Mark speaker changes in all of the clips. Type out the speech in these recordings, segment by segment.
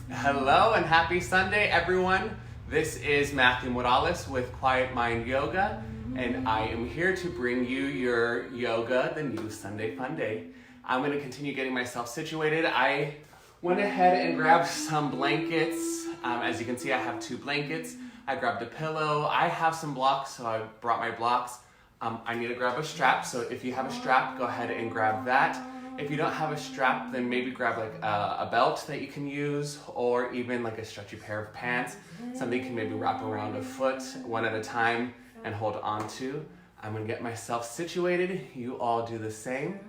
Speaker 1: Hello and happy Sunday, everyone. This is Matthew Morales with Quiet Mind Yoga, and I am here to bring you your yoga, the new Sunday Funday. I'm going to continue getting myself situated. I went ahead and grabbed some blankets. As you can see, I have 2 blankets. I grabbed a pillow. I have some blocks, so I brought my blocks. I need to grab a strap, so if you have a strap, go ahead and grab that. If you don't have a strap, then maybe grab like a belt that you can use, or even like a stretchy pair of pants, something you can maybe wrap around a foot one at a time and hold on to. I'm gonna get myself situated. You all do the same,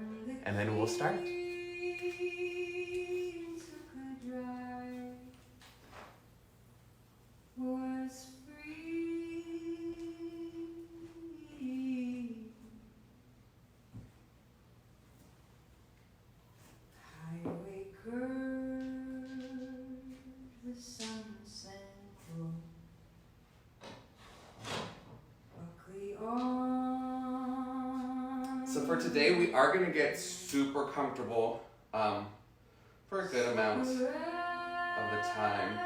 Speaker 1: and then we'll start. So for today, we are going to get super comfortable for a good amount of the time.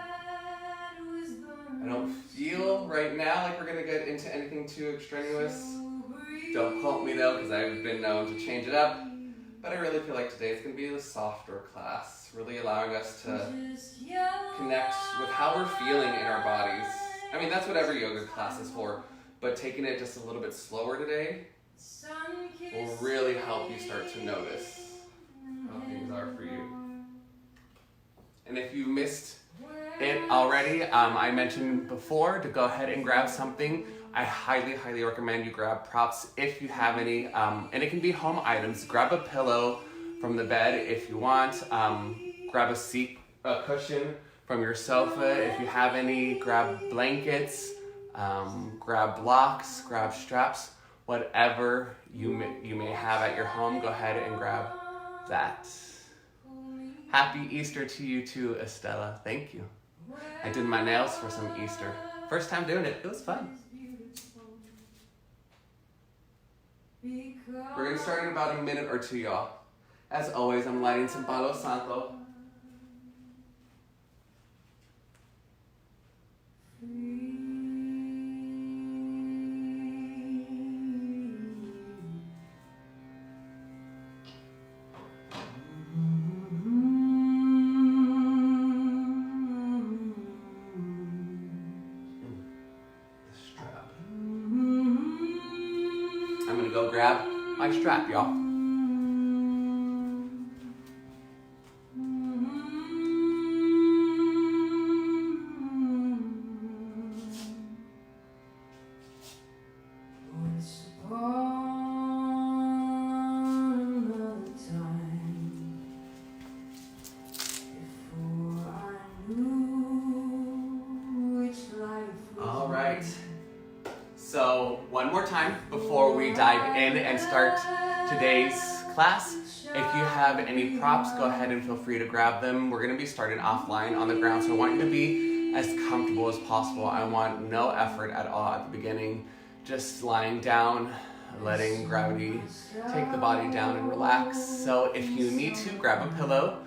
Speaker 1: I don't feel right now like we're going to get into anything too extraneous. Don't quote me though, because I've been known to change it up. But I really feel like today it's going to be a softer class, really allowing us to connect with how we're feeling in our bodies. I mean, that's what every yoga class is for, but taking it just a little bit slower today will really help you start to notice how things are for you. And if you missed it already, I mentioned before to go ahead and grab something. I highly recommend you grab props if you have any, and it can be home items. Grab a pillow from the bed if you want. Grab a cushion from your sofa if you have any. Grab blankets, grab blocks, grab straps, whatever you may have at your home. Go ahead and grab that. Happy Easter to you too, Estella. Thank you. I did my nails for some Easter. First time doing it. It was fun. We're going to start in about a minute or 2, y'all. As always, I'm lighting some Palo Santo. I'm going to go grab my strap, y'all. All right. So one more time before we dive in and start today's class. If you have any props, go ahead and feel free to grab them. We're going to be starting offline on the ground, so I want you to be as comfortable as possible. I want no effort at all at the beginning. Just lying down, letting gravity take the body down and relax. So if you need to, grab a pillow,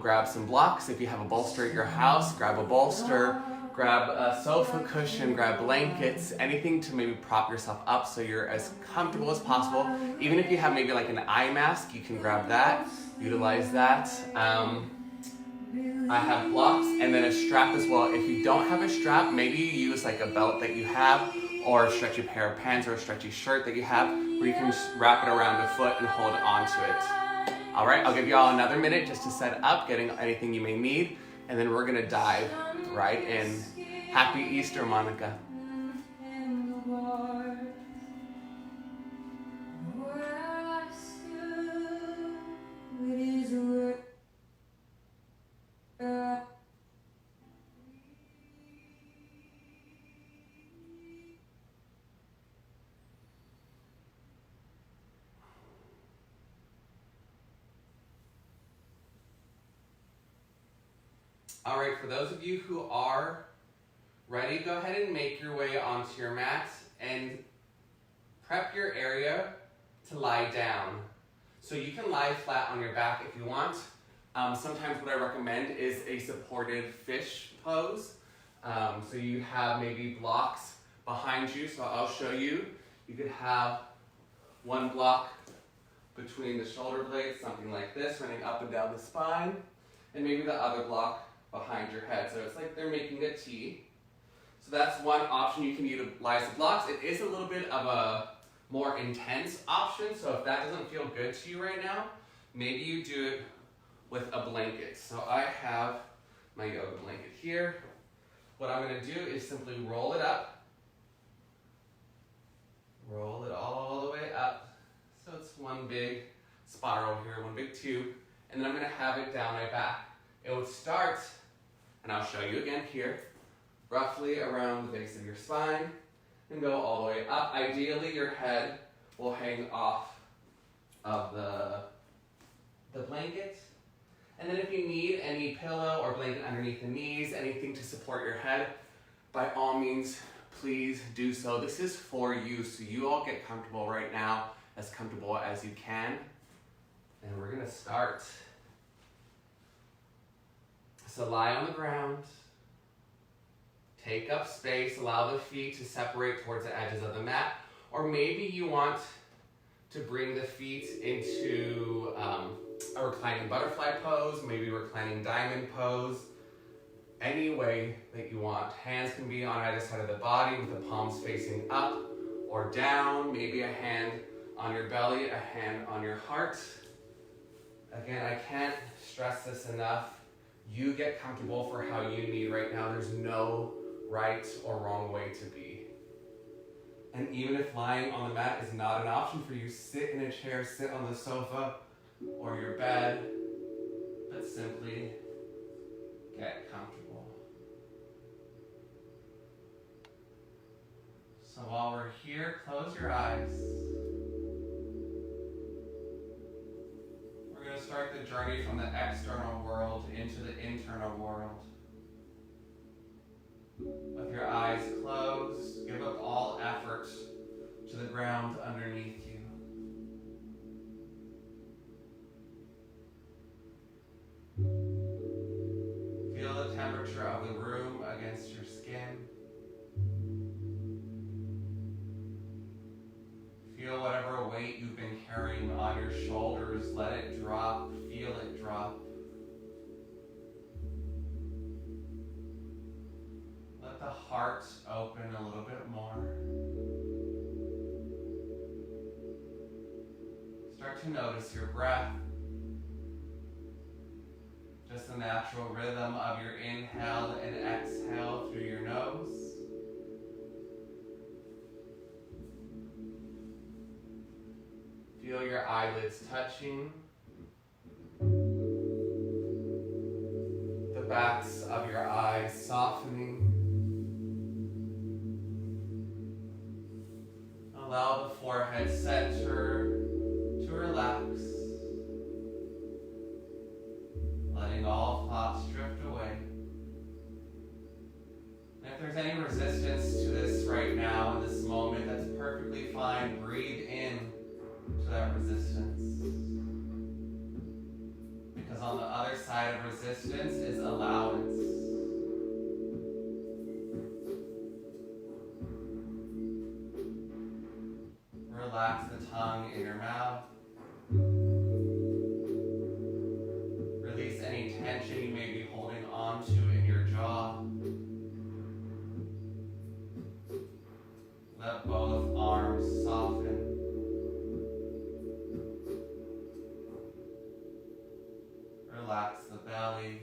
Speaker 1: grab some blocks. If you have a bolster at your house, grab a bolster. Grab a sofa cushion, grab blankets, anything to maybe prop yourself up so you're as comfortable as possible. Even if you have maybe like an eye mask, you can grab that, utilize that. I have blocks and then a strap as well. If you don't have a strap, maybe you use like a belt that you have, or a stretchy pair of pants or a stretchy shirt that you have, where you can just wrap it around a foot and hold on to it. All right, I'll give you all another minute just to set up, getting anything you may need, and then we're gonna dive right in. Happy Easter, Monica. All right, for those of you who are ready, go ahead and make your way onto your mat and prep your area to lie down. So you can lie flat on your back if you want, Sometimes what I recommend is a supported fish pose. So you have maybe blocks behind you. So I'll show you. You could have one block between the shoulder blades, something like this, running up and down the spine, and maybe the other block behind your head. So it's like they're making a T. So that's one option. You can utilize the blocks. It is a little bit of a more intense option. So if that doesn't feel good to you right now, maybe you do it with a blanket. So I have my yoga blanket here. What I'm going to do is simply roll it up. Roll it all the way up. So it's one big spiral here, one big tube. And then I'm going to have it down my back. It would start, and I'll show you again here, roughly around the base of your spine and go all the way up. Ideally, your head will hang off of the blanket. And then if you need any pillow or blanket underneath the knees, anything to support your head, by all means, please do so. This is for you, so you all get comfortable right now, as comfortable as you can. And we're gonna start. So lie on the ground, take up space, allow the feet to separate towards the edges of the mat, or maybe you want to bring the feet into a reclining butterfly pose, maybe reclining diamond pose, any way that you want. Hands can be on either side of the body with the palms facing up or down, maybe a hand on your belly, a hand on your heart. Again, I can't stress this enough. You get comfortable for how you need right now. There's no right or wrong way to be. And even if lying on the mat is not an option for you, sit in a chair, sit on the sofa or your bed, but simply get comfortable. So while we're here, close your eyes. We're going to start the journey from the external world into the internal world. With your eyes closed, give up all effort to the ground underneath you. Feel the temperature of the room against your skin. Feel whatever weight you've been carrying on your shoulders. Let it drop. Feel it drop. Let the heart open a little bit more. Start to notice your breath. Just the natural rhythm of your inhale and exhale through your nose. Feel your eyelids touching. The backs of your eyes softening. Allow the forehead center to relax. Letting all thoughts drift away. And if there's any resistance to this right now, in this moment, that's perfectly fine. Breathe in to that resistance. Because on the other side of resistance is allowance. Relax the tongue in your mouth. Release any tension you may be holding on to in your jaw. Let both arms soften. Relax the belly.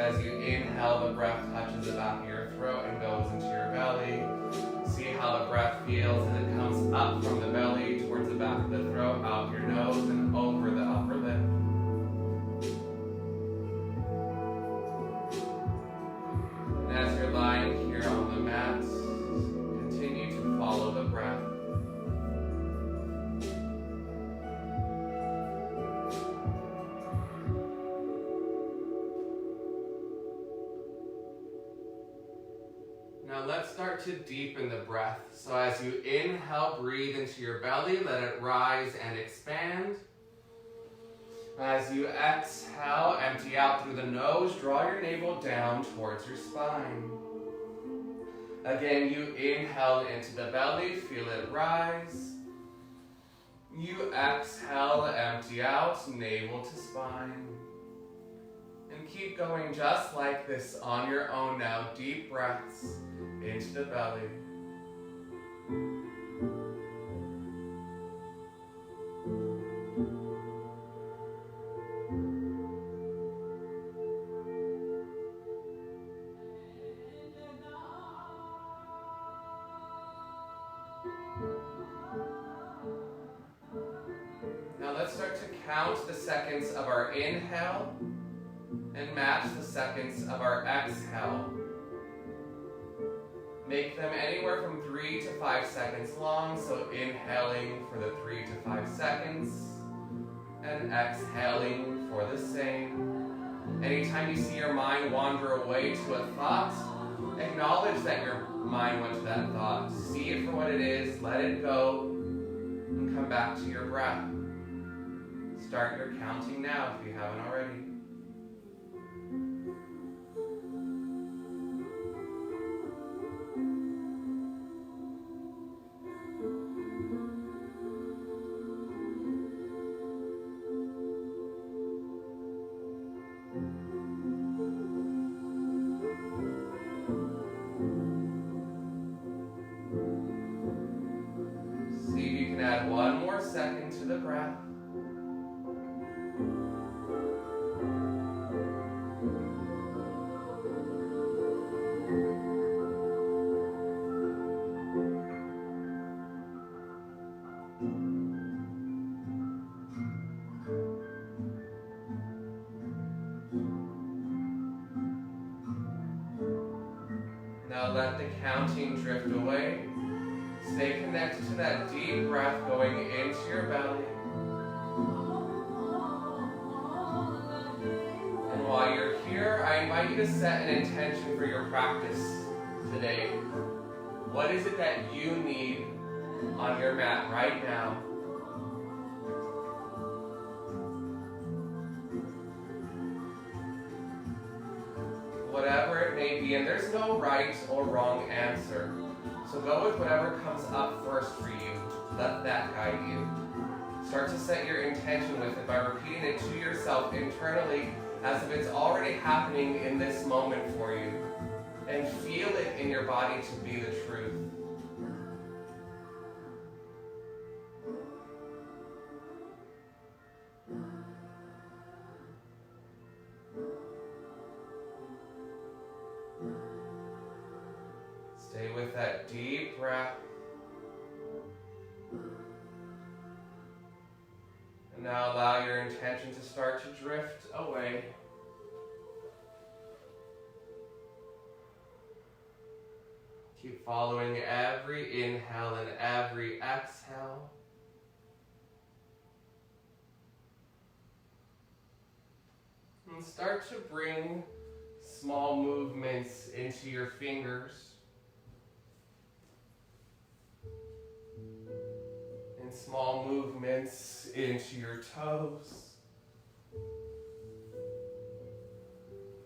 Speaker 1: As you inhale, the breath touches the back of your throat and goes into your belly. See how the breath feels as it comes up from the belly towards the back of the throat, out your nose and over the upper lip. And as you're lying here on the mat, continue to follow the breath. Now let's start to deepen the breath. So as you inhale, breathe into your belly, let it rise and expand. As you exhale, empty out through the nose, draw your navel down towards your spine. Again, you inhale into the belly, feel it rise. You exhale, empty out, navel to spine. And keep going just like this on your own now. Deep breaths into the belly. Now let's start to count the seconds of our inhale and match the seconds of our exhale. Make them anywhere from 3 to 5 seconds long, so inhaling for the 3 to 5 seconds, and exhaling for the same. Anytime you see your mind wander away to a thought, acknowledge that your mind went to that thought. See it for what it is, let it go, and come back to your breath. Start your counting now if you haven't already. See if you can add one more second to the breath. Now let the counting drift away. Stay connected to that deep breath going into your belly. And while you're here, I invite you to set an intention for your practice today. What is it that you need on your mat right now? Whatever it may be, and there's no right or wrong answer. So go with whatever comes up first for you. Let that guide you. Start to set your intention with it by repeating it to yourself internally as if it's already happening in this moment for you. And feel it in your body to be the truth. Stay with that deep breath. And now allow your intention to start to drift away. Keep following every inhale and every exhale. And start to bring small movements into your fingers. And small movements into your toes.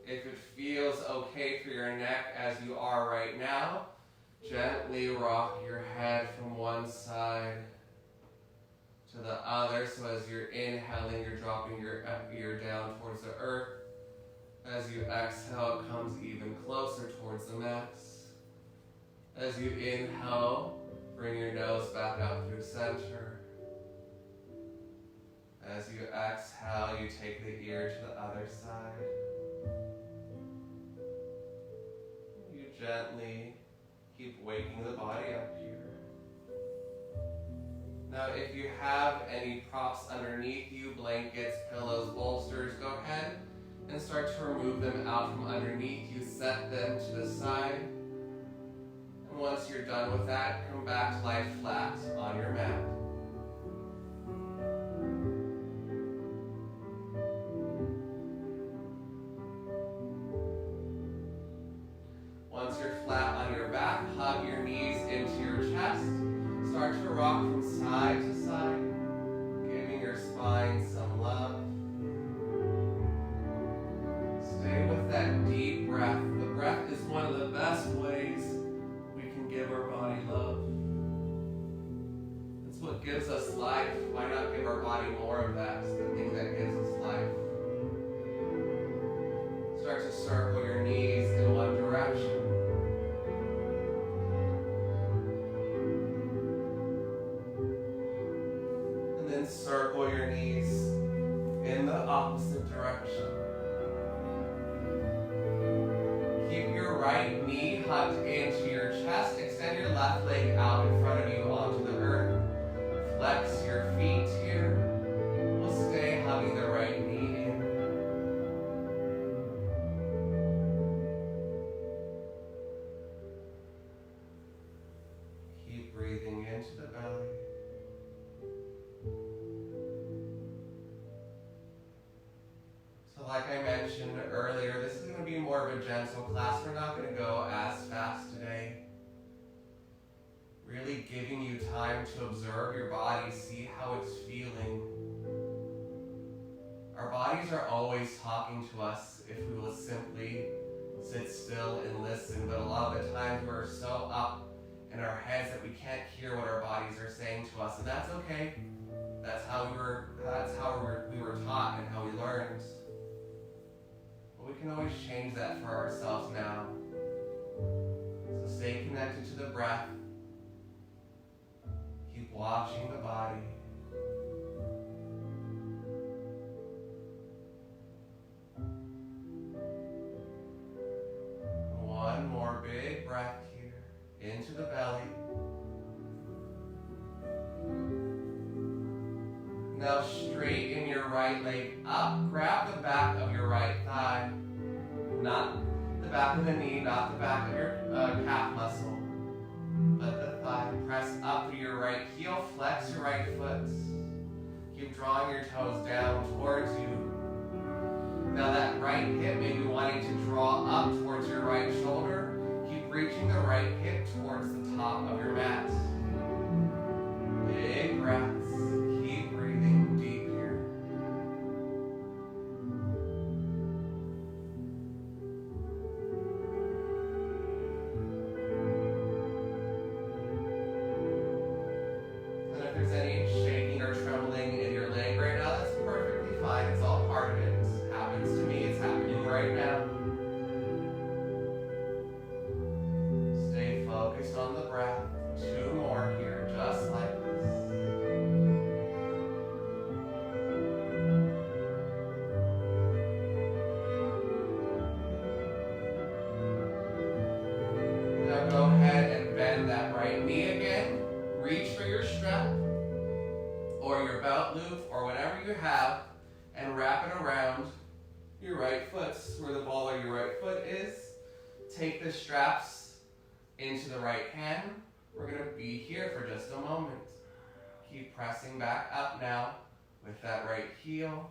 Speaker 1: If it feels okay for your neck as you are right now, gently rock your head from one side to the other. So as you're inhaling, you're dropping your ear down towards the earth. As you exhale, it comes even closer towards the mat. As you inhale, bring your nose back out through center. As you exhale, you take the ear to the other side. gently keep waking the body up here. Now, if you have any props underneath you, blankets, pillows, bolsters, go ahead and start to remove them out from underneath you. Set them to the side. And once you're done with that, come back to lie flat on your mat. Once you're flat on your back, hug your knees into your chest. Start to rock from side to side, giving your spine some love. Stay with that deep breath. The breath is one of the best ways we can give our body love. It's what gives us life. Why not give our body more of that? It's the thing that gives us life. Start to circle your knees in one direction. Circle your knees in the opposite direction. Keep your right knee hugged into your chest. Extend your left leg out in front of you onto the earth. Flex your feet here. We'll stay hugging the right knee in. Keep breathing into the belly. Like I mentioned earlier, this is going to be more of a gentle class. We're not going to go as fast today. Really giving you time to observe your body, see how it's feeling. Our bodies are always talking to us if we will simply sit still and listen, but a lot of the times we're so up in our heads that we can't hear what our bodies are saying to us, and that's okay. That's how we were taught and how we learned. But we can always change that for ourselves now. So stay connected to the breath. Keep watching the body. One more big breath here into the belly. Now straighten your right leg up. Grab the back of your right thigh. Not the back of the knee, not the back of your calf muscle, but the thigh. Press up through your right heel. Flex your right foot. Keep drawing your toes down towards you. Now that right hip may be wanting to draw up towards your right shoulder. Keep reaching the right hip towards the top of your mat. Big breaths. Keep breathing deep here. And if there's any shaking or trembling in your leg right now, that's perfectly fine. It's all part of it. It happens to me. It's happening right now. Stay focused on the breath. 2 more here, just like this. Now go ahead and bend that right knee again. Reach for your strap or your belt loop or whatever you have and wrap it around your right foot, where the ball of your right foot is. Take the straps into the right hand. We're going to be here for just a moment. Keep pressing back up now with that right heel.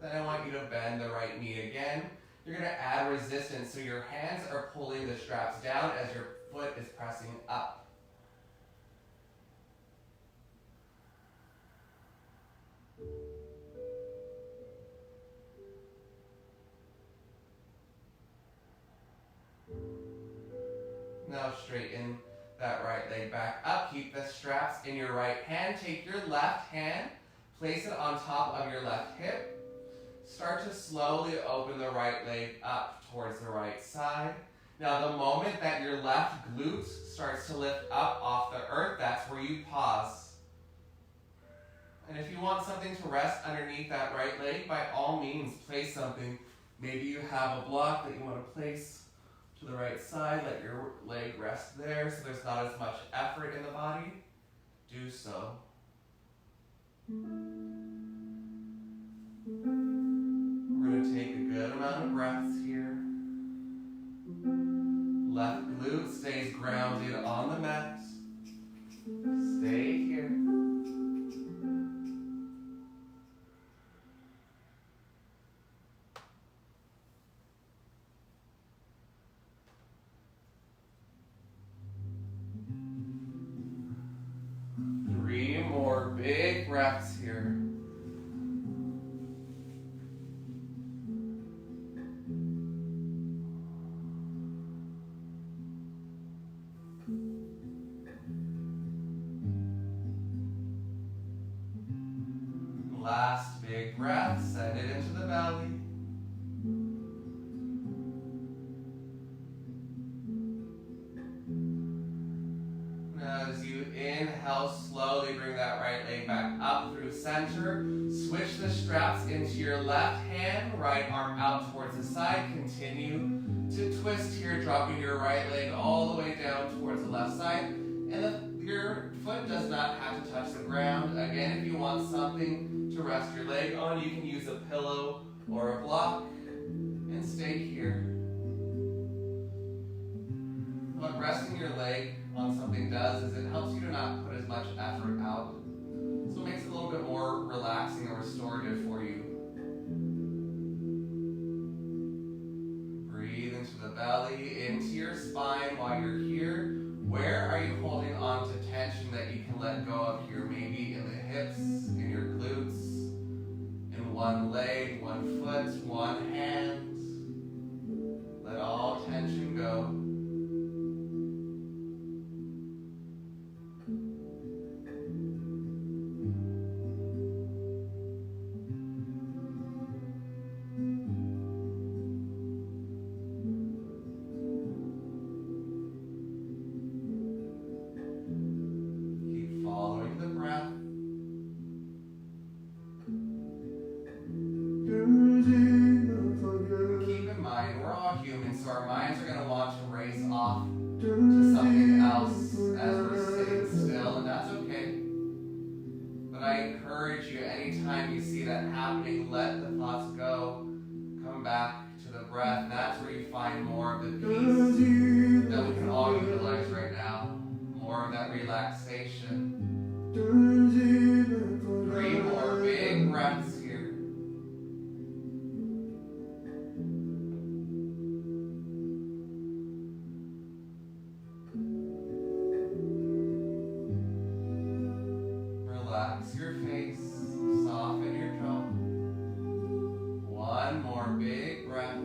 Speaker 1: Then I want you to bend the right knee again. You're going to add resistance, so your hands are pulling the straps down as your foot is pressing up. Now straighten that right leg back up. Keep the straps in your right hand. Take your left hand, place it on top of your left hip. Start to slowly open the right leg up towards the right side. Now the moment that your left glute starts to lift up off the earth, that's where you pause. And if you want something to rest underneath that right leg, by all means, place something Maybe you have a block that you want to place to the right side. Let your leg rest there so there's not as much effort in the body. Do so. We're going to take a good amount of breaths here. Left glute stays grounded on the mat. Stay here. 3 more big breaths here. Last big breath, send it into the belly. As you inhale, slowly bring that right leg back up through center. Switch the straps into your left hand, right arm out towards the side. Continue to twist here, dropping your right leg all the way down towards the left side. And your foot does not have to touch the ground. Again, if you want something to rest your leg on, you can use a pillow or a block and stay here. What resting your leg on something does is it helps you to not put as much effort out. So it makes it a little bit more relaxing and restorative for you. Breathe into the belly, into your spine while you're here. Where are you holding on to tension that you can let go of here? Maybe in the hips, in your glutes, in one leg, one foot, one hand. Let all tension go. So our minds are going to want to race off to something else as we're sitting still, and that's okay. But I encourage you, anytime you see that happening, let the thoughts go. Come back to the breath, and that's where you find more of the peace that we can all utilize right now. More of that relaxation. 3 more big breaths here. Relax your face, soften your jaw. 1 more big breath.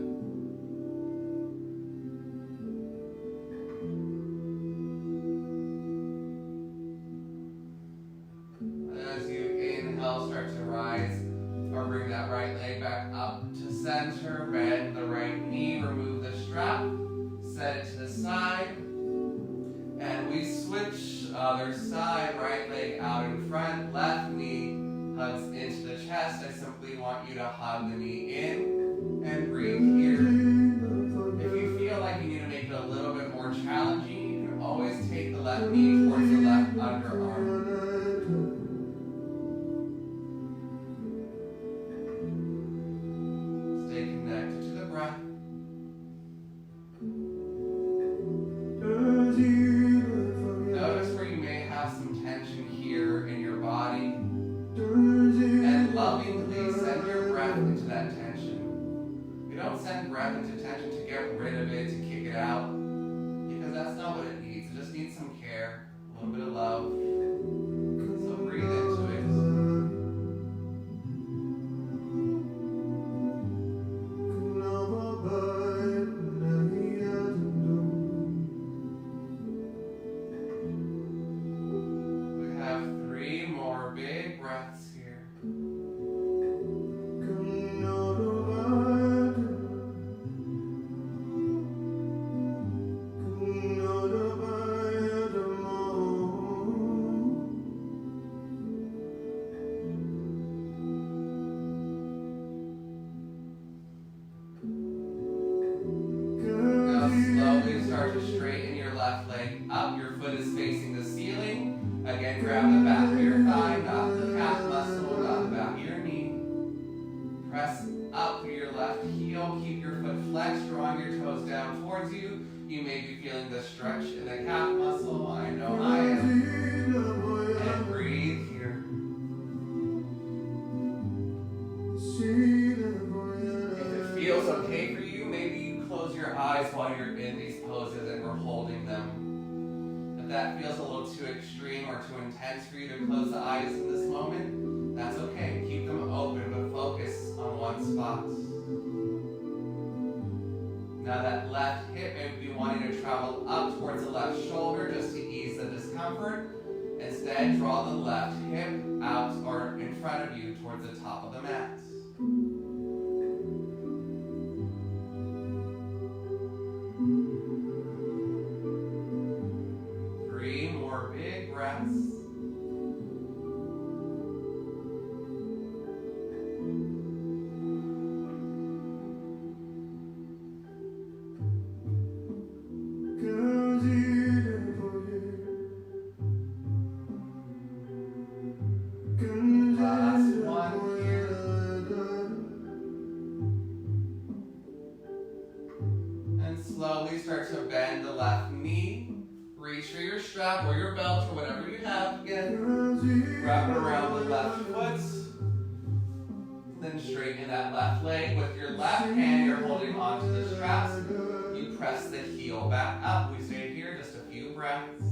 Speaker 1: As you inhale, start to rise, or bring that right leg back up to center, bend the right knee, remove the strap, set it to the side, and we switch. Other side, right leg out in front, left knee hugs into the chest. I simply want you to hug the knee in and breathe here. If you feel like you need to make it a little bit more challenging, you can always take the left knee towards the left underarm. Stay connected to the breath. Notice where you may have some tension here in your body, and lovingly send your breath into that tension. We don't send breath into tension to get rid of it, to kick it out, because that's not what it needs. It just needs some care, a little bit of love. So breathe into it. Big breaths here. up through your left heel. Keep your foot flexed, drawing your toes down towards you. You may be feeling the stretch in the calf muscle. I know I am. And breathe here. If it feels okay for you, maybe you close your eyes while you're in these poses and we're holding them. If that feels a little too extreme or too intense for you to close the eyes in this moment, that's okay. Keep them open, but focus on one spot. Now that left hip may be wanting to travel up towards the left shoulder just to ease the discomfort. Instead, draw the left hip out or in front of you towards the top of the mat. Three more big breaths. Slowly start to bend the left knee. Reach for your strap or your belt or whatever you have. Again, wrap it around the left foot. Then straighten that left leg. With your left hand, you're holding onto the straps. You press the heel back up. We stay here just a few breaths.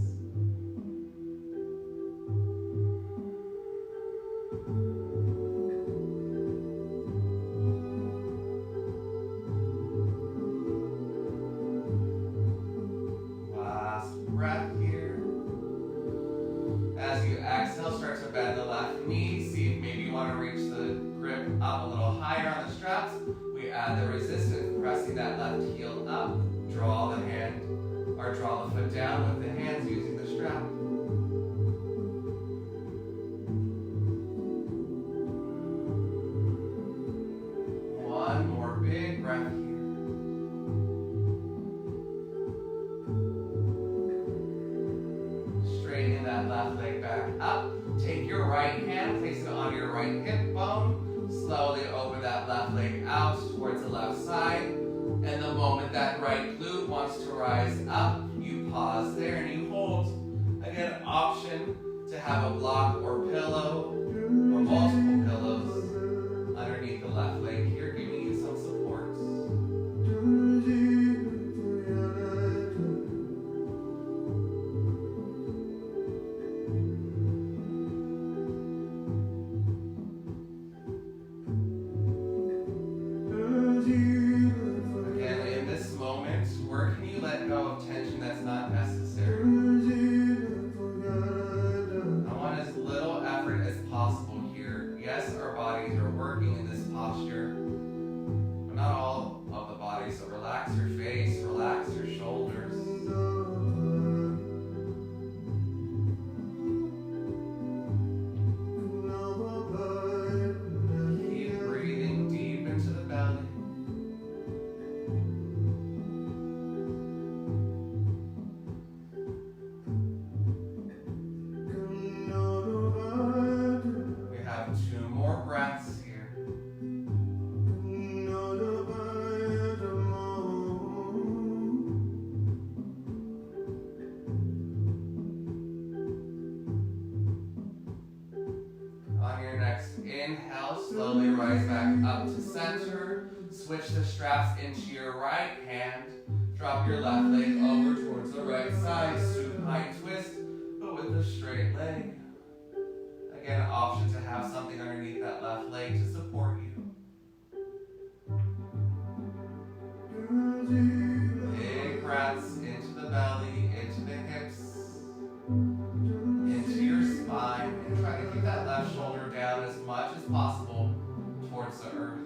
Speaker 1: Breath here. As you exhale, start to bend the left knee. See if maybe you want to reach the grip up a little higher on the straps. We add the resistance, pressing that left heel up. Draw the hand, or draw the foot down with the hands using the strap. One more big breath here. That left leg back up. Take your right hand, place it on your right hip bone. Slowly open that left leg out towards the left side. And the moment that right glute wants to rise up, you pause there and you hold. Again, option to have a block or pillow or multiple pillows underneath the left leg here, giving you some support. Tension that's not necessary. I want as little effort as possible here. Yes, our bodies are working in this posture, but not all of the body. So relax your face, relax your shoulders. Keep breathing deep into the belly. Two more breaths here. On your next inhale, slowly rise back up to center. Switch the straps into your right hand. Drop your left leg over towards the right side. Supine twist, but with a straight leg. Again, an option to have something underneath that left leg to support you. Big breaths into the belly, into the hips, into your spine, and try to keep that left shoulder down as much as possible towards the earth.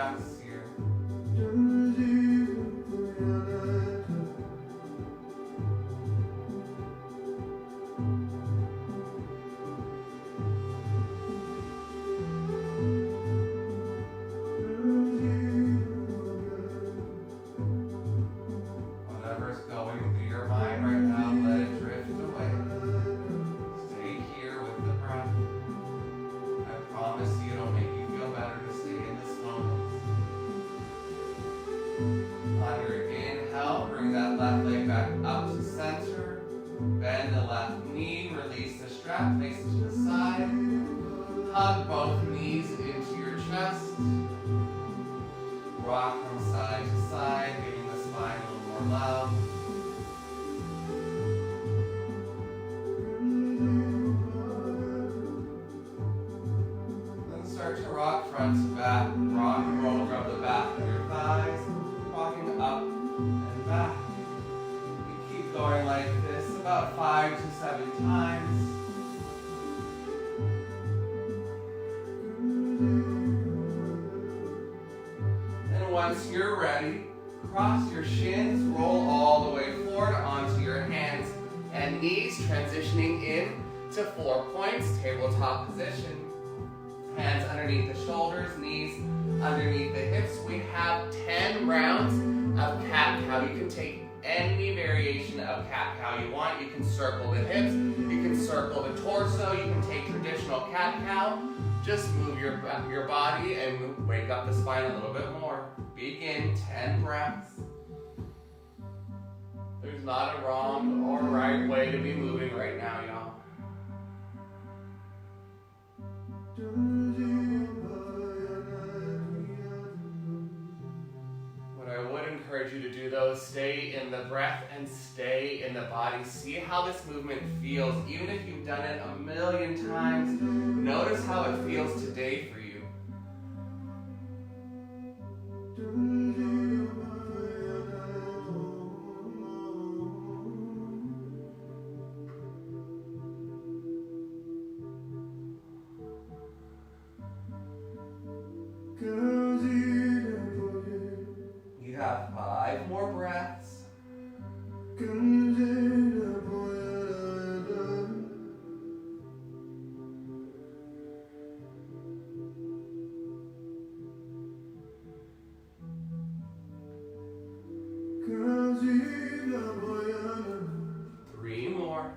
Speaker 1: breaths here. Whatever's going through your mind right now, let it drift away. Stay here with the breath. I promise you it'll make you feel better to stay in this moment. On your inhale, bring that left leg back up to center. Bend the left knee, release the strap, face to the side. Hug both knees into your chest. Rock from side to side, giving the spine a little more love. Then start to rock front to back. Rock and roll, rub the back of your thighs. Rocking up and back. We keep going like this about 5 to 7 times. And once you're ready, cross your shins, roll all the way forward onto your hands and knees, transitioning in to 4 points, tabletop position. Hands underneath the shoulders, knees underneath the hips. We have 10 rounds of cat-cow. You can take any variation of cat-cow you want. You can circle the hips, you can circle the torso, you can take traditional cat-cow. Just move your body and wake up the spine a little bit more. Begin 10 breaths. There's not a wrong or right way to be moving right now, y'all. What I would encourage you to do though is stay in the breath and stay in the body. See how this movement feels. Even if you've done it a million times, notice how it feels today for you. You have 5 more breaths. Three more.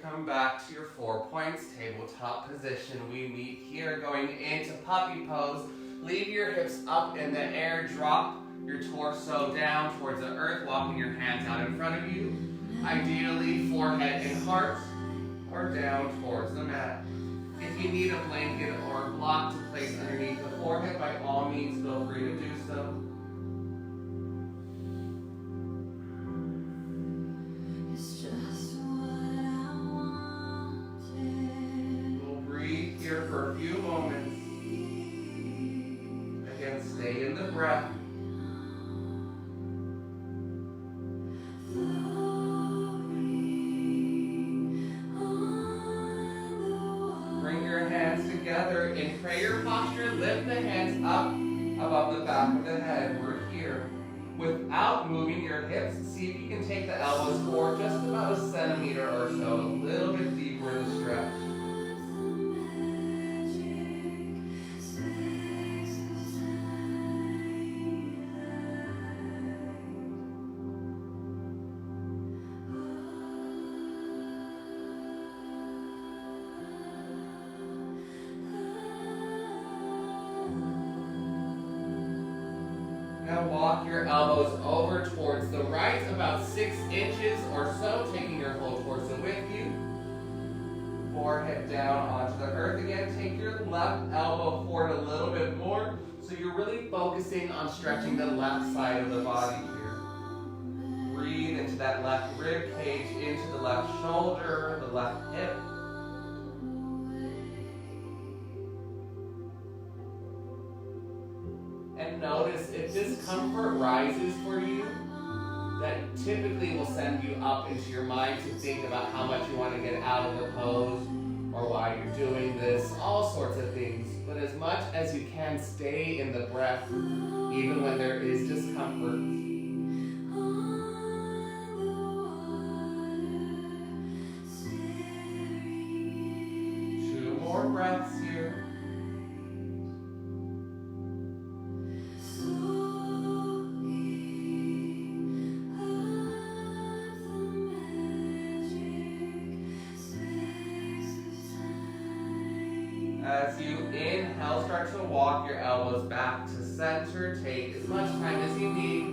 Speaker 1: Come back to your 4 points, tabletop position. We meet here, going into puppy pose. Leave your hips up in the air, drop your torso down towards the earth, walking your hands out in front of you. Ideally, forehead and heart, or down towards the mat. If you need a blanket or a block to place underneath the forehead, by all means, feel free to do so. For a few moments. Again, stay in the breath. Bring your hands together in prayer posture. Lift the hands up above the back of the head. We're here. Without moving your hips, see if you can take the elbows forward just about a centimeter or so, a little bit deeper in the stretch. Now walk your elbows over towards the right, about 6 inches or so, taking your whole torso with you. Forehead down onto the earth again. Take your left elbow forward a little bit more, so you're really focusing on stretching the left side of the body here. Breathe into that left rib cage, into the left shoulder, the left hip. And notice if discomfort rises for you, that typically will send you up into your mind to think about how much you want to get out of the pose or why you're doing this, all sorts of things. But as much as you can, stay in the breath, even when there is discomfort. 2 more breaths here. As you inhale, start to walk your elbows back to center. Take as much time as you need.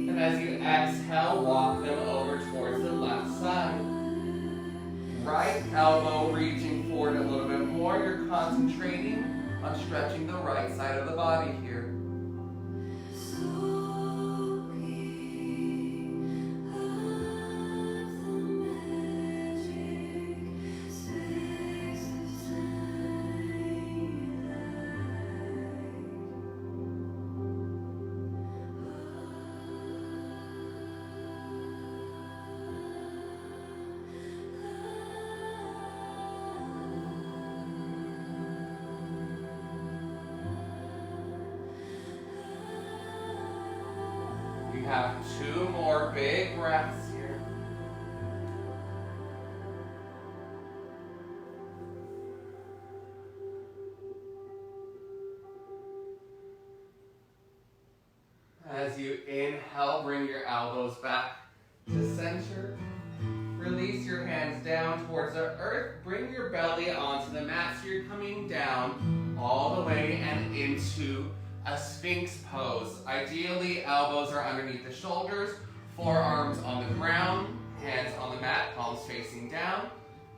Speaker 1: And as you exhale, walk them over towards the left side. Right elbow reaching forward a little bit more. You're concentrating on stretching the right side of the body here. You have 2 more big breaths here. As you inhale, bring your elbows back to center. Release your hands down towards the earth. Bring your belly onto the mat so you're coming down all the way and into a Sphinx pose. Ideally, elbows are underneath the shoulders, forearms on the ground, hands on the mat, palms facing down,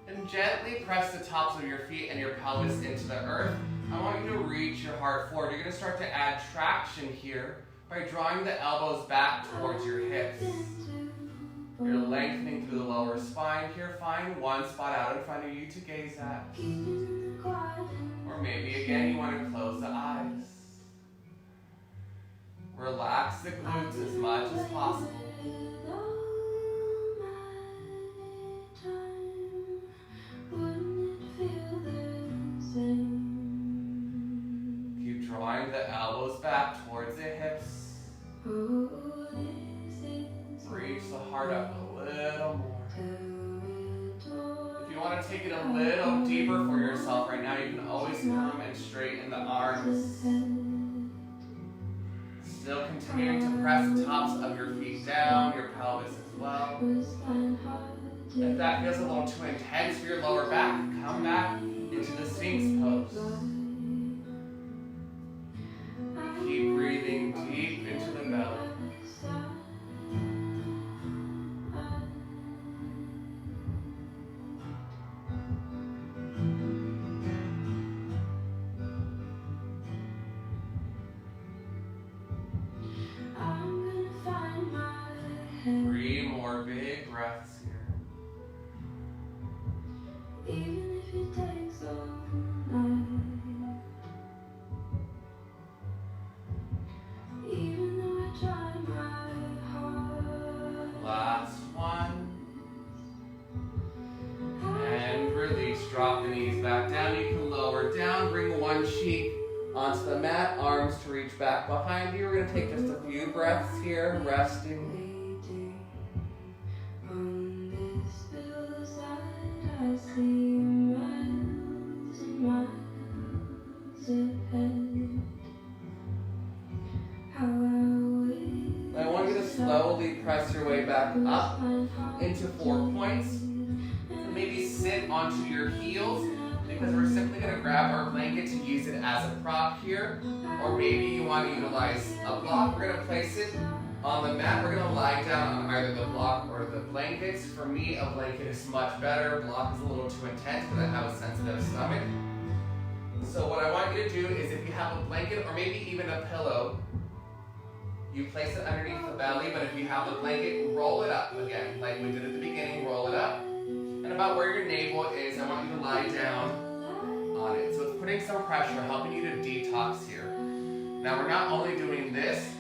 Speaker 1: and gently press the tops of your feet and your pelvis into the earth. I want you to reach your heart forward. You're going to start to add traction here by drawing the elbows back towards your hips. You're lengthening through the lower spine here. Find one spot out in front of you to gaze at. Or maybe again you want to close the eyes. Relax the glutes as much as possible. Keep drawing the elbows back towards the hips. Reach the heart up a little more. If you want to take it a little deeper for yourself right now, you can always come and straighten the arms. Still continuing to press the tops of your feet down, your pelvis as well. If that feels a little too intense for your lower back, come back into the Sphinx pose. Keep breathing deep into the belly. Big breaths here. Even if it takes all night, even though I try my hardest. Last one. And release. Drop the knees back down. You can lower down. Bring one cheek onto the mat. Arms to reach back behind you. We're going to take just a few breaths here, resting. I want you to slowly press your way back up into 4 points. And maybe sit onto your heels because we're simply going to grab our blanket to use it as a prop here. Or maybe you want to utilize a block. We're going to place it on the mat. We're going to lie down on either the block or the blankets. For me, a blanket is much better. Block is a little too intense because I have a sensitive stomach. So what I want you to do is if you have a blanket or maybe even a pillow, you place it underneath the belly, but if you have the blanket, roll it up again. Like we did at the beginning, roll it up. And about where your navel is, I want you to lie down on it. So it's putting some pressure, helping you to detox here. Now we're not only doing this,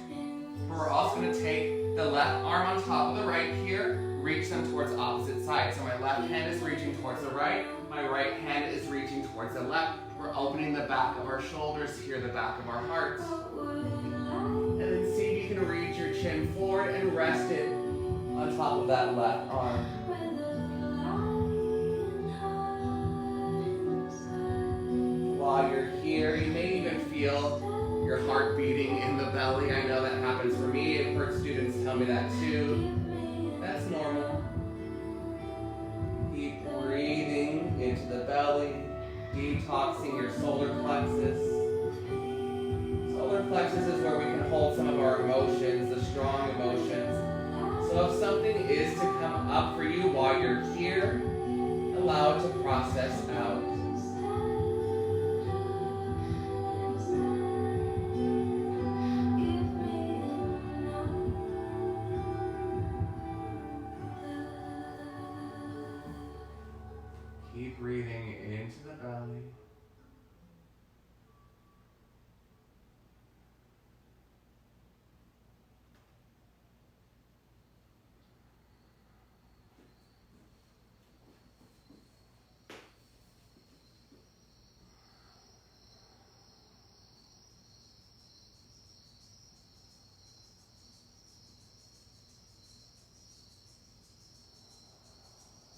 Speaker 1: but we're also going to take the left arm on top of the right here, reach them towards opposite sides. So my left hand is reaching towards the right, my right hand is reaching towards the left. We're opening the back of our shoulders here, the back of our hearts. And then see if you can reach your chin forward and rest it on top of that left arm. While you're here, you may even feel your heart beating in the belly. I know that happens for me. I've heard students tell me that too. That's normal. Keep breathing into the belly, detoxing your solar plexus. Solar plexus is where we can hold some of our emotions, the strong emotions. So if something is to come up for you while you're here, allow it to process out. Keep breathing into the belly.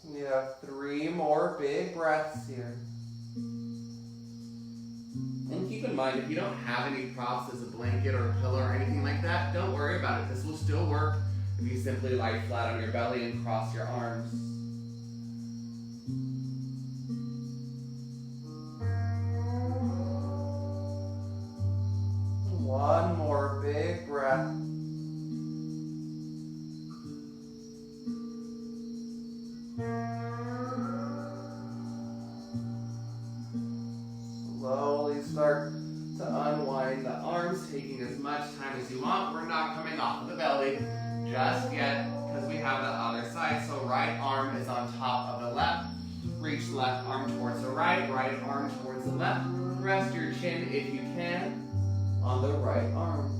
Speaker 1: We have 3 more big breaths here. And keep in mind, if you don't have any props as a blanket or a pillow or anything like that, don't worry about it. This will still work if you simply lie flat on your belly and cross your arms. One more big breath. Slowly start to unwind the arms, taking as much time as you want. We're not coming off of the belly just yet because we have the other side. So right arm is on top of the left. Reach left arm towards the right, right arm towards the left. Rest your chin if you can on the right arm.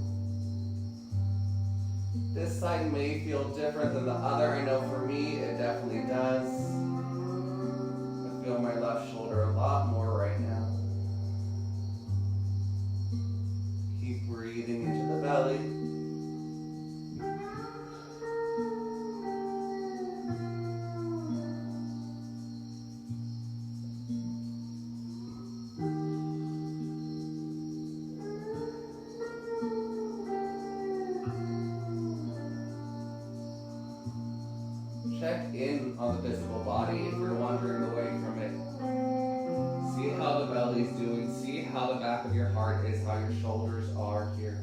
Speaker 1: This side may feel different than the other. I know for me it definitely does. I feel my left shoulder a lot more right now. Keep breathing into the belly. Check in on the physical body if you're wandering away from it. See how the belly's doing. See how the back of your heart is, how your shoulders are here.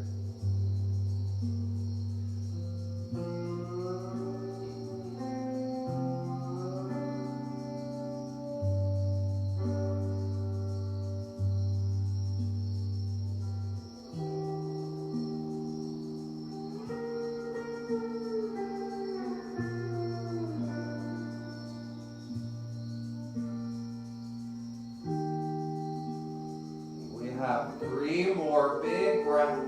Speaker 1: Have 3 more big breaths.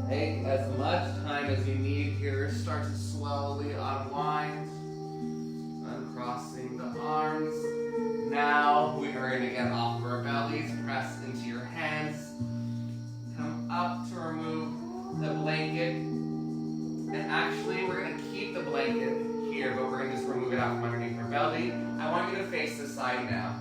Speaker 1: Take as much time as you need here. Start to slowly unwind, uncrossing the arms. Now we are going to get off of our bellies, press into your hands, come up to remove the blanket. And actually we're going to keep the blanket here, but we're going to just remove it out from underneath your belly. I want you to face the side now.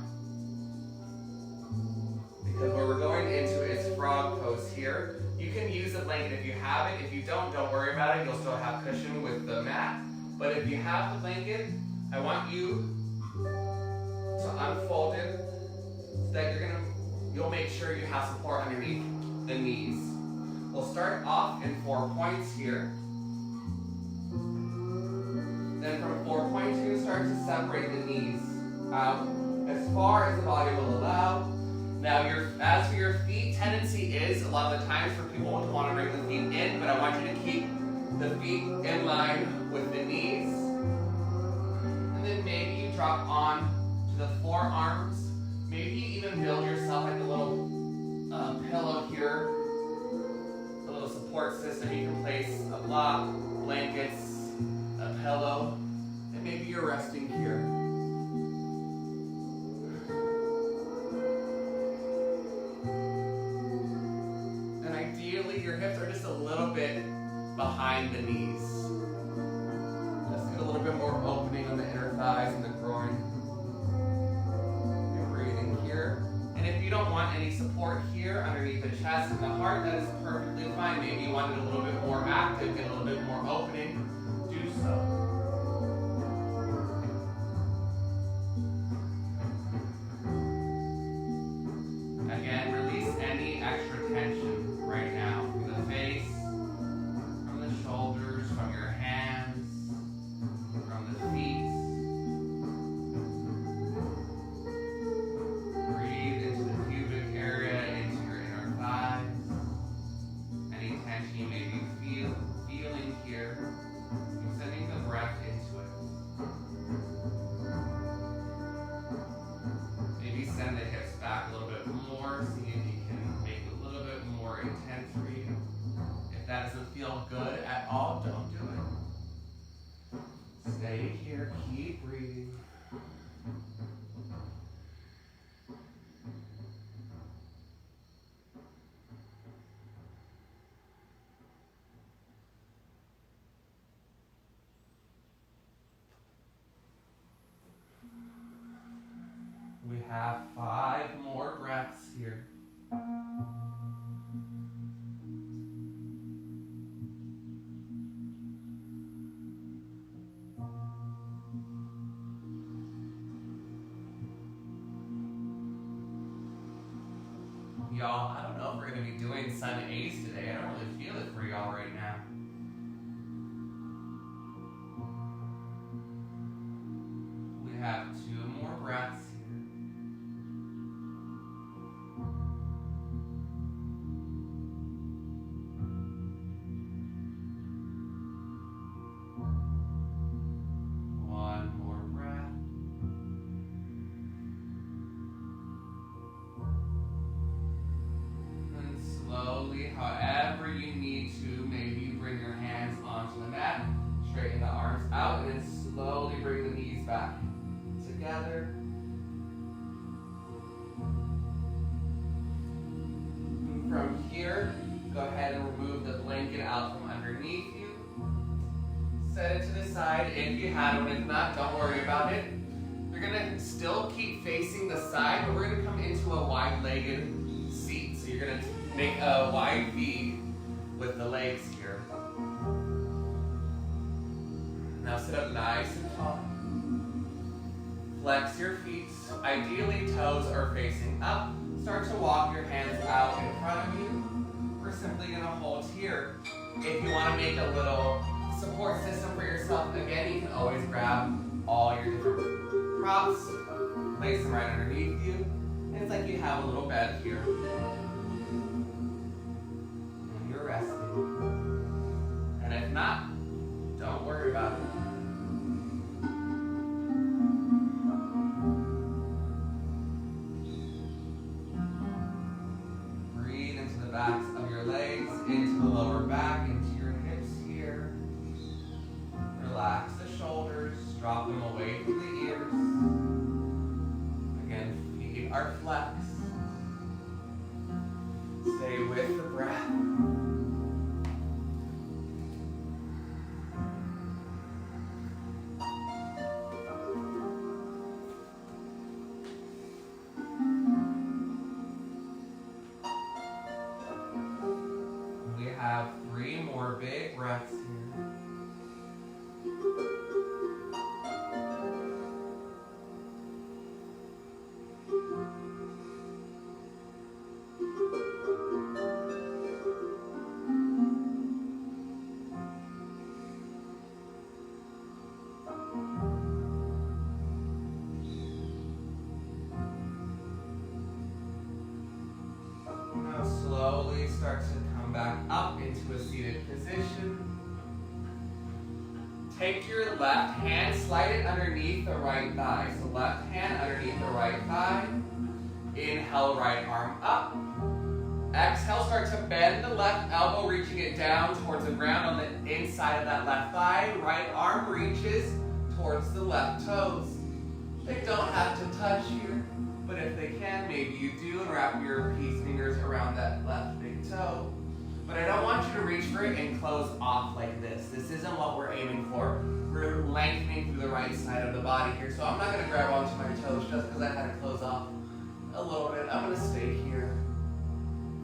Speaker 1: Because where we're going into is frog pose here. You can use a blanket if you have it. If you don't worry about it. You'll still have cushion with the mat. But if you have the blanket, I want you to unfold it so that you'll make sure you have support underneath the knees. We'll start off in 4 points here. Then from 4 points, you're going to start to separate the knees out as far as the body will allow. Now, as for your feet, tendency is a lot of the times for people to want to bring the feet in, but I want you to keep the feet in line with the knees. And then maybe you drop on to the forearms. Maybe you even build yourself like a little pillow here, a little support system. You can place a block, blankets, a pillow, and maybe you're resting here. And ideally, your hips are just a little bit behind the knees. Just get a little bit more opening on the inner thighs and the groin. You're breathing here. And if you don't want any support here underneath the chest and the heart, that is perfectly fine. Maybe you want it a little bit more active, get a little bit more opening. Do so. Again, release any extra tension right now from the face, from the shoulders, from your hands, from the feet. Breathe into the pubic area, into your inner thighs. Any tension you may be feeling here, keep sending the breath into it. Maybe send the hips back a little bit more, see if you can make it a little bit more intense for you. If that doesn't feel good at all, don't do it. Stay here, keep breathing. We have 5 more breaths here. Y'all, I don't know if we're going to be doing Sun A's today. I don't really feel it for y'all right now. We have 2 more breaths here. However you need to, maybe you bring your hands onto the mat, straighten the arms out, and then slowly bring the knees back together. And from here, go ahead and remove the blanket out from underneath you. Set it to the side if you had one. If not, don't worry about it. You're going to still keep facing the side, but we're going to come into a wide-legged seat. So you're going to make a wide V with the legs here. Now sit up nice and tall. Flex your feet. Ideally, toes are facing up. Start to walk your hands out in front of you. We're simply going to hold here. If you want to make a little support system for yourself, again, you can always grab all your different props, place them right underneath you, and it's like you have a little bed here. And you're resting. And if not, don't worry about it. Breathe into the backs of your legs, into the lower back, into your hips here. Relax the shoulders, drop them away from the ears. Again, feet are flexed. Stay with the breath. We have 3 more big breaths here. start to come back up into a seated position. Take your left hand, slide it underneath the right thigh. So left hand underneath the right thigh. Inhale, right arm up. Exhale, start to bend the left elbow, reaching it down towards the ground on the inside of that left thigh. Right arm reaches towards the left toes. They don't have to touch here, but if they can, maybe you do, and wrap your peace fingers around that left big toe. But I don't want you to reach for it and close off like this. This isn't what we're aiming for. We're lengthening through the right side of the body here. So I'm not going to grab onto my toes just because I had to close off a little bit. I'm going to stay here.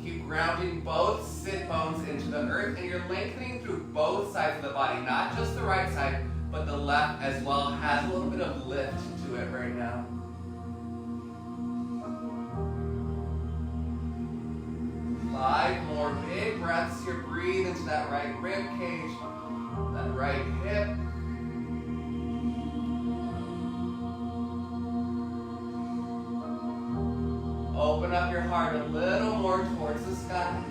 Speaker 1: Keep grounding both sit bones into the earth, and you're lengthening through both sides of the body, not just the right side, but the left as well has a little bit of lift to it right now. Five more big breaths here. Breathe into that right rib cage, that right hip. Open up your heart a little more towards the sky.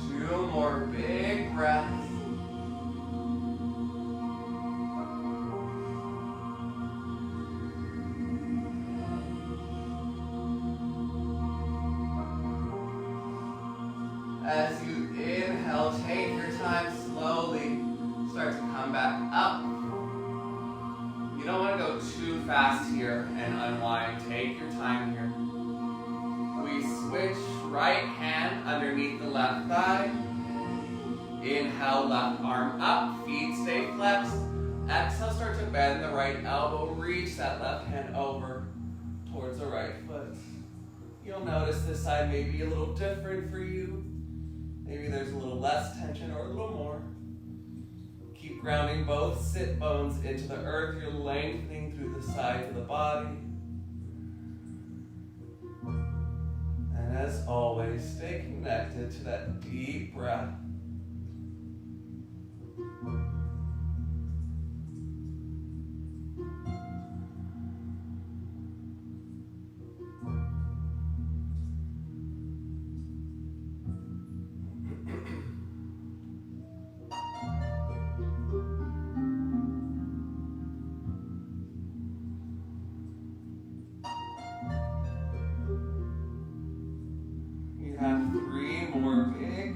Speaker 1: Two more big breaths. As you inhale, take your time slowly. Start to come back up. You don't want to go too fast here and unwind. Take your time here. We switch right hand underneath the left thigh. Inhale, left arm up. Feet stay flexed. Exhale, start to bend the right elbow. Reach that left hand over towards the right foot. You'll notice this side may be a little different for you. Maybe there's a little less tension or a little more. Keep grounding both sit bones into the earth. You're lengthening through the sides of the body. And as always, stay connected to that deep breath.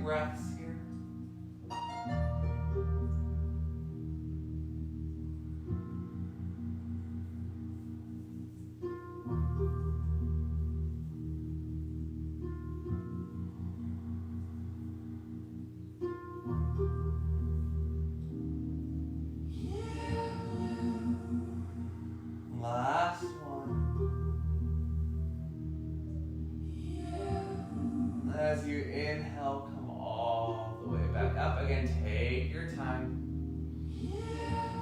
Speaker 1: Breaths here. Last one. As you inhale, come all the way back up. Again, take your time.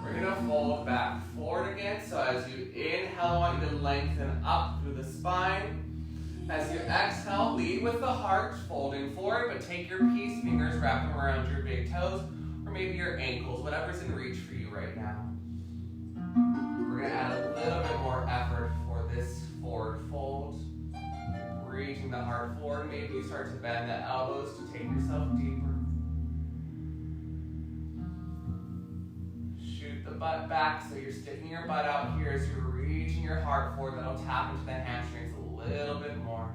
Speaker 1: We're going to fold back forward again. So as you inhale, I want you to lengthen up through the spine. As you exhale, lead with the heart, folding forward, but take your peace fingers, wrap them around your big toes, or maybe your ankles, whatever's in reach for you right now. We're going to add a little bit more effort for this forward fold. Reaching the heart forward. Maybe you start to bend the elbows to take yourself deeper. Shoot the butt back so you're sticking your butt out here as you're reaching your heart forward. That'll tap into the hamstrings a little bit more.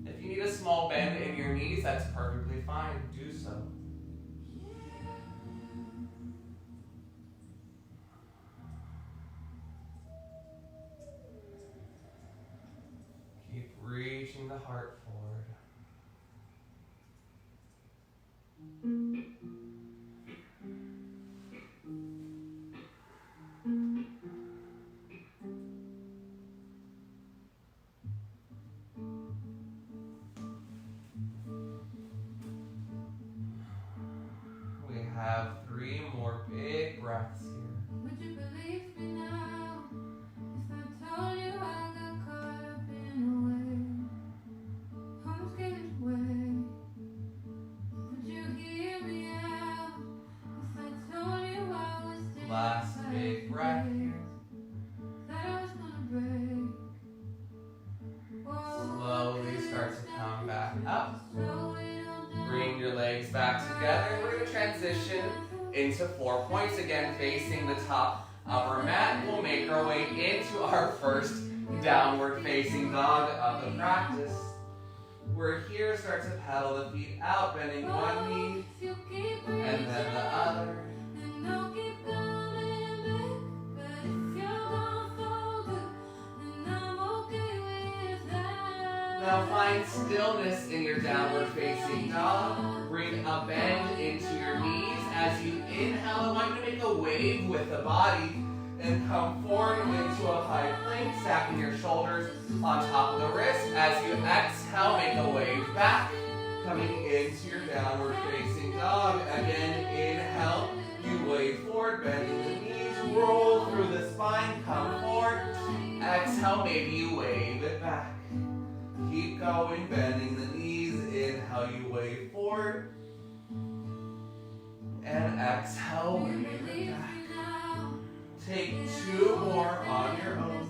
Speaker 1: If you need a small bend in your knees, that's perfectly fine. Do so. Reaching the heart forward. We have 3 more big breaths here.
Speaker 2: Would you believe me now if I told you I got caught up in a wave? Almost gave it away. Would you hear me out?
Speaker 1: into 4 points again, facing the top of our mat. We'll make our way into our first downward facing dog of the practice. We're here, start to pedal the feet out, bending one knee and then the other. Now find stillness in your downward facing dog. Bring a bend into your knees. As you inhale, I want you to make a wave with the body and come forward into a high plank, stacking your shoulders on top of the wrist. As you exhale, make a wave back, coming into your downward facing dog. Again, inhale, you wave forward, bending the knees, roll through the spine, come forward. Exhale, maybe you wave it back. Keep going, bending the knees. Inhale, you wave forward. And exhale, wave it back. Take 2 more on your own.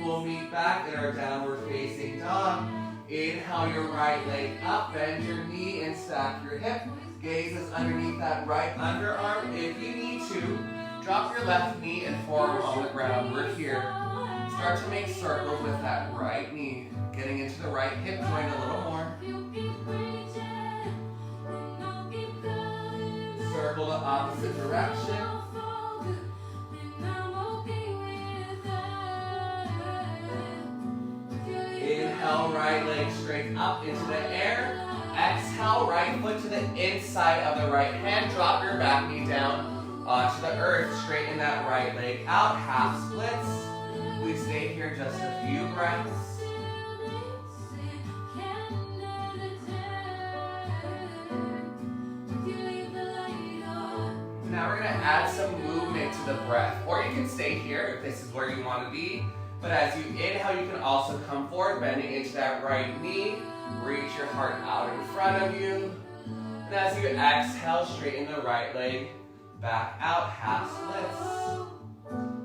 Speaker 1: We'll meet back in our downward facing dog. Inhale your right leg up, bend your knee and stack your hip. Gaze is underneath that right underarm. If you need to, drop your left knee and forearm on the ground. We're here. Start to make circles with that right knee. Getting into the right hip joint a little more. Circle the opposite direction. Inhale, right leg straight up into the air. Exhale, right foot to the inside of the right hand. Drop your back knee down onto the earth. Straighten that right leg out. Half splits. We stay here just a few breaths. Now we're going to add some movement to the breath. Or you can stay here if this is where you want to be. But as you inhale, you can also come forward, bending into that right knee. Reach your heart out in front of you. And as you exhale, straighten the right leg back out, half splits.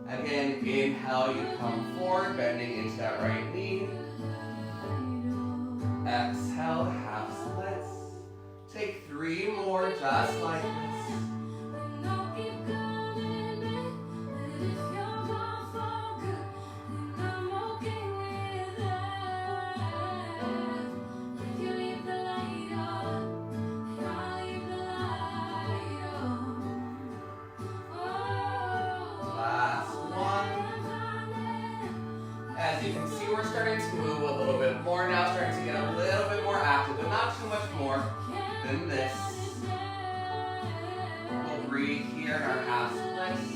Speaker 1: Again, inhale, you come forward, bending into that right knee. Exhale, half splits. Take 3 more just like this. Starting to move a little bit more now, starting to get a little bit more active, but not too much more than this. We'll breathe here in our half splits.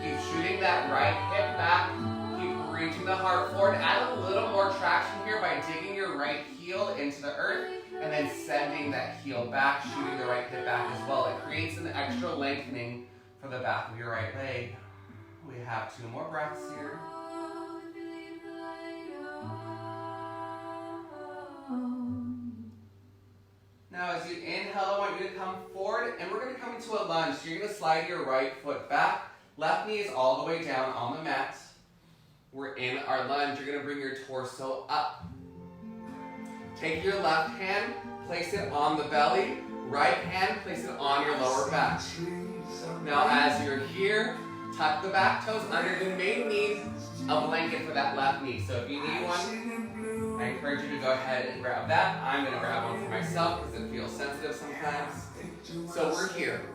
Speaker 1: Keep shooting that right hip back. Keep reaching the heart forward. Add a little more traction here by digging your right heel into the earth and then sending that heel back, shooting the right hip back as well. It creates an extra lengthening for the back of your right leg. We have 2 more breaths here. Now as you inhale, I want you to come forward and we're going to come into a lunge. So you're going to slide your right foot back. Left knee is all the way down on the mat. We're in our lunge. You're going to bring your torso up. Take your left hand, place it on the belly. Right hand, place it on your lower back. Now as you're here, tuck the back toes under. You may need a blanket for that left knee. So if you need one, I encourage you to go ahead and grab that. I'm going to grab one for myself because it feels sensitive sometimes. So we're here.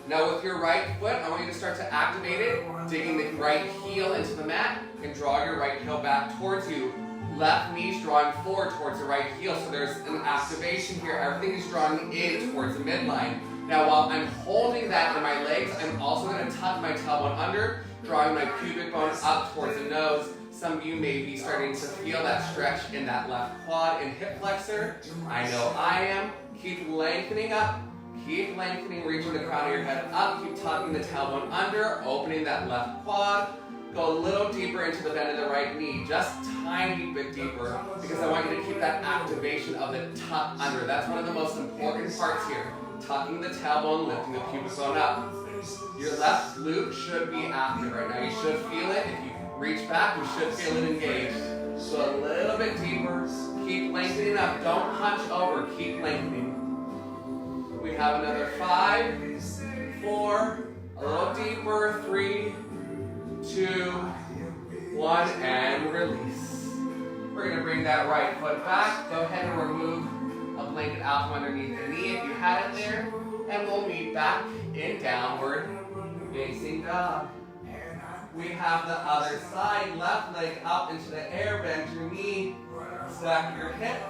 Speaker 1: Now with your right foot, I want you to start to activate it, digging the right heel into the mat and draw your right heel back towards you. Left knee's drawing forward towards the right heel, so there's an activation here. Everything is drawing in towards the midline. Now while I'm holding that in my legs, I'm also going to tuck my tailbone under, drawing my pubic bone up towards the nose. Some of you may be starting to feel that stretch in that left quad and hip flexor. I know I am. Keep lengthening up. Keep lengthening, reaching the crown of your head up. Keep tucking the tailbone under, opening that left quad. Go a little deeper into the bend of the right knee, just tiny bit deeper, because I want you to keep that activation of the tuck under. That's one of the most important parts here. Tucking the tailbone, lifting the pubic bone up. Your left glute should be active right now. You should feel it. If you reach back, you should feel it engaged. So a little bit deeper. Keep lengthening up. Don't hunch over. Keep lengthening. We have another 5, 4, a little deeper, 3, 2, 1, and release. We're going to bring that right foot back. Go ahead and remove a blanket out from underneath the knee if you had it there. And we'll meet back in downward facing dog. We have the other side, left leg up into the air, bend your knee, stack your hip,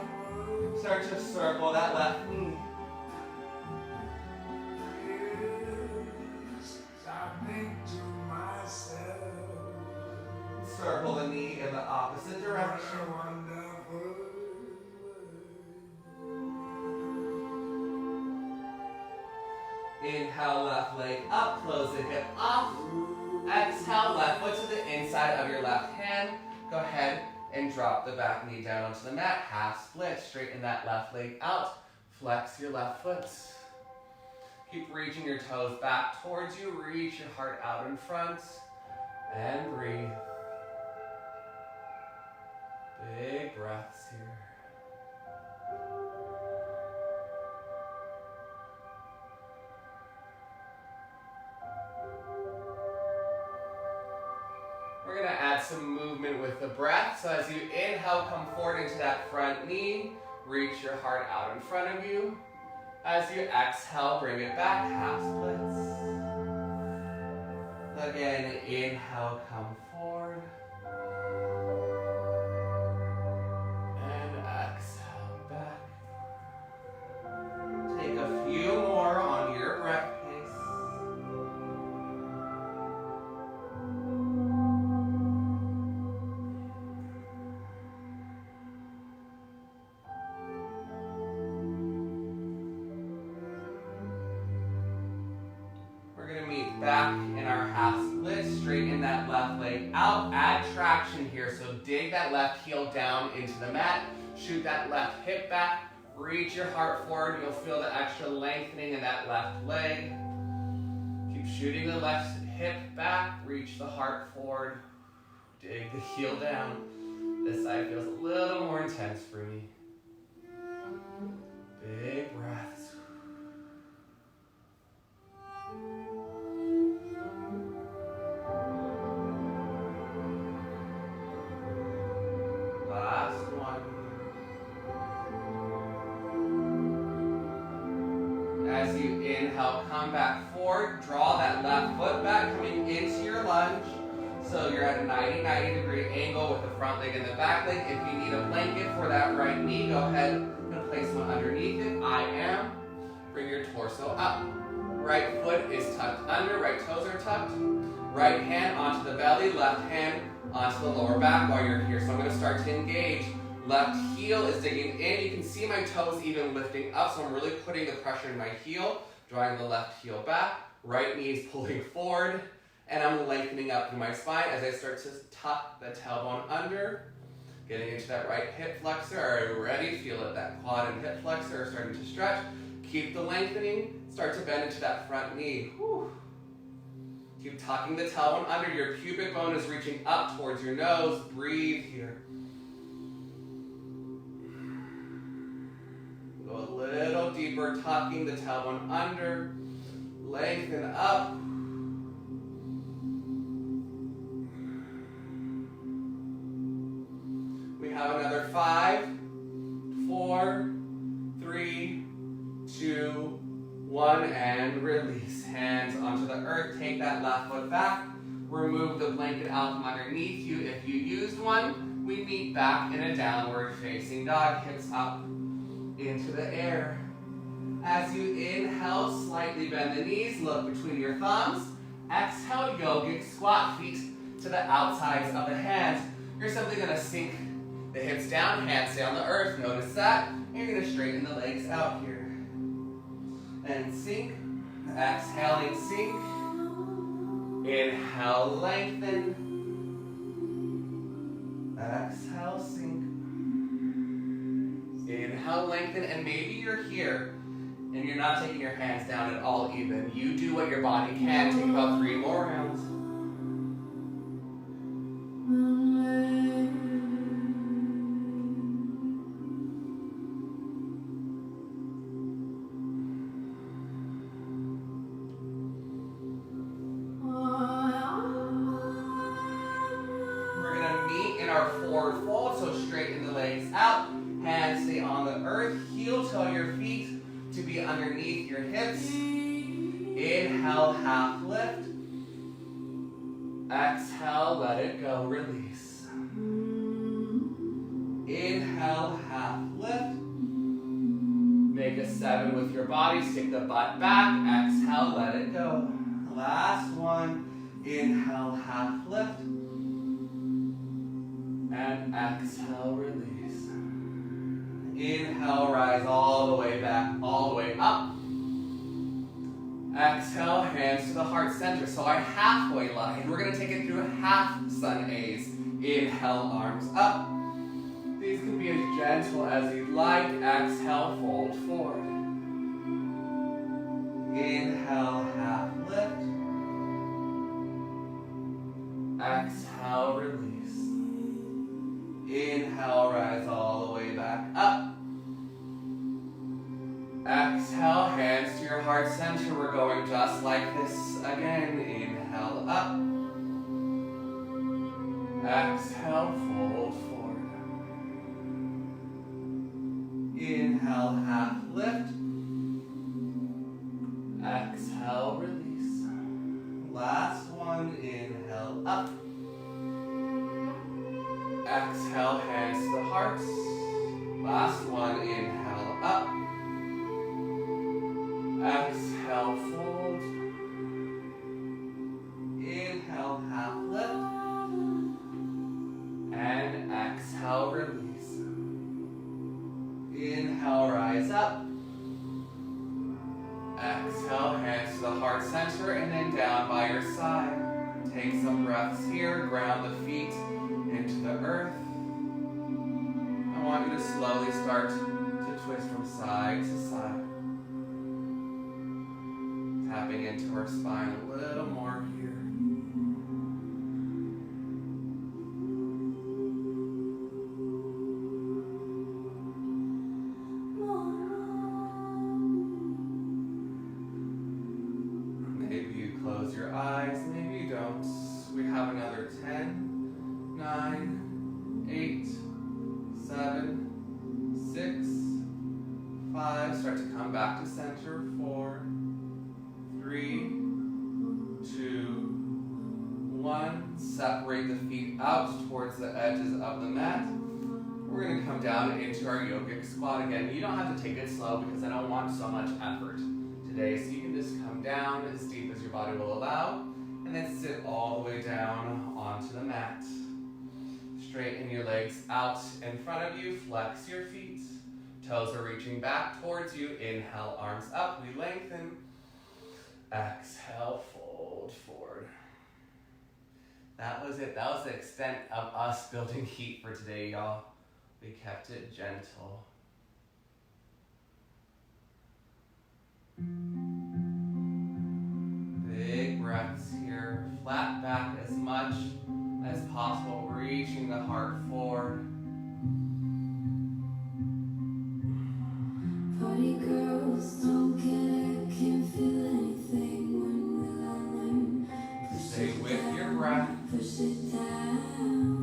Speaker 1: start to circle that left knee. Circle the knee in the opposite direction. Inhale, left leg up, close the hip off. Exhale, left foot to the inside of your left hand. Go ahead and drop the back knee down onto the mat. Half split, straighten that left leg out. Flex your left foot. Keep reaching your toes back towards you. Reach your heart out in front. And breathe. Big breaths here. We're going to add some movement with the breath. So as you inhale, come forward into that front knee. Reach your heart out in front of you. As you exhale, bring it back, half splits. Again, inhale, come forward. And exhale back. Take a few more on your breath pace. Back in our half split, straighten that left leg out, add traction here, so dig that left heel down into the mat, shoot that left hip back, reach your heart forward, you'll feel the extra lengthening in that left leg. Keep shooting the left hip back, reach the heart forward, dig the heel down. This side feels a little more intense for me. Big breaths. As you inhale, come back forward, draw that left foot back, coming into your lunge. So you're at a 90 degree angle with the front leg and the back leg. If you need a blanket for that right knee, go ahead and place one underneath it. I am. Bring your torso up. Right foot is tucked under, right toes are tucked. Right hand onto the belly, left hand onto the lower back while you're here. So I'm going to start to engage. Left heel is digging in. You can see my toes even lifting up, so I'm really putting the pressure in my heel, drawing the left heel back. Right knee is pulling forward, and I'm lengthening up in my spine as I start to tuck the tailbone under, getting into that right hip flexor. Are you ready? Feel it. That quad and hip flexor are starting to stretch. Keep the lengthening. Start to bend into that front knee. Whew. Keep tucking the tailbone under. Your pubic bone is reaching up towards your nose. Breathe here. Go a little deeper, tucking the tailbone under, lengthen up. We have another 5, 4, 3, 2, 1, and release. Hands onto the earth, take that left foot back, remove the blanket out from underneath you. If you used one, we meet back in a downward facing dog, hips up into the air. As you inhale, slightly bend the knees, look between your thumbs. Exhale, yogic squat, feet to the outsides of the hands. You're simply going to sink the hips down, hands stay on the earth. Notice that. You're going to straighten the legs out here. And sink. Exhaling, sink. Inhale, lengthen. Exhale, sink. Inhale, lengthen, and maybe you're here and you're not taking your hands down at all even. You do what your body can. Take about 3 more rounds. We're gonna meet in our forward fold, so straighten the legs out. Hands stay on the earth. Heel toe your feet to be underneath your hips. Inhale, half lift. Exhale, let it go, release. Inhale, half lift. Make a 7 with your body, stick the butt back. Exhale, let it go. Last one. Inhale, half lift. And exhale, release. Inhale, rise all the way back, all the way up. Exhale, hands to the heart center. So our halfway line, we're going to take it through half sun A's. Inhale, arms up. These can be as gentle as you'd like. Exhale, fold forward. Inhale, half lift. Exhale, release. Inhale, rise all the way back up. Exhale, hands to your heart center. We're going just like this again. Inhale, up. Exhale, fold forward. Inhale, half lift. Exhale, release. Last one, inhale, up. Exhale, hands to the heart. Last one, inhale, up. Exhale, fold. Inhale, half lift. And exhale, release. Inhale, rise up. Exhale, hands to the heart center and then down by your side. Take some breaths here, ground the feet into the earth. I want you to slowly start to twist from side to side. Tapping into our spine a little more here. Maybe you close your eyes, maybe you don't. We have another 10, 9, 8, 7, 6, 5. Start to come back to center. 4, 3, 2, 1. Separate the feet out towards the edges of the mat. We're going to come down into our yogic squat again. You don't have to take it slow because I don't want so much effort today. So you can just come down as deep as your body will allow and then sit all the way down onto the mat. Straighten your legs out in front of you. Flex your feet. Toes are reaching back towards you. Inhale, arms up. We lengthen. Exhale, fold forward. That was it. That was the extent of us building heat for today, y'all. We kept it gentle. Big breaths here. Flat back as much as possible, reaching the heart forward.
Speaker 2: Party girls don't get it, can't feel anything. When will I learn?
Speaker 1: Stay with your breath.
Speaker 2: Push it down.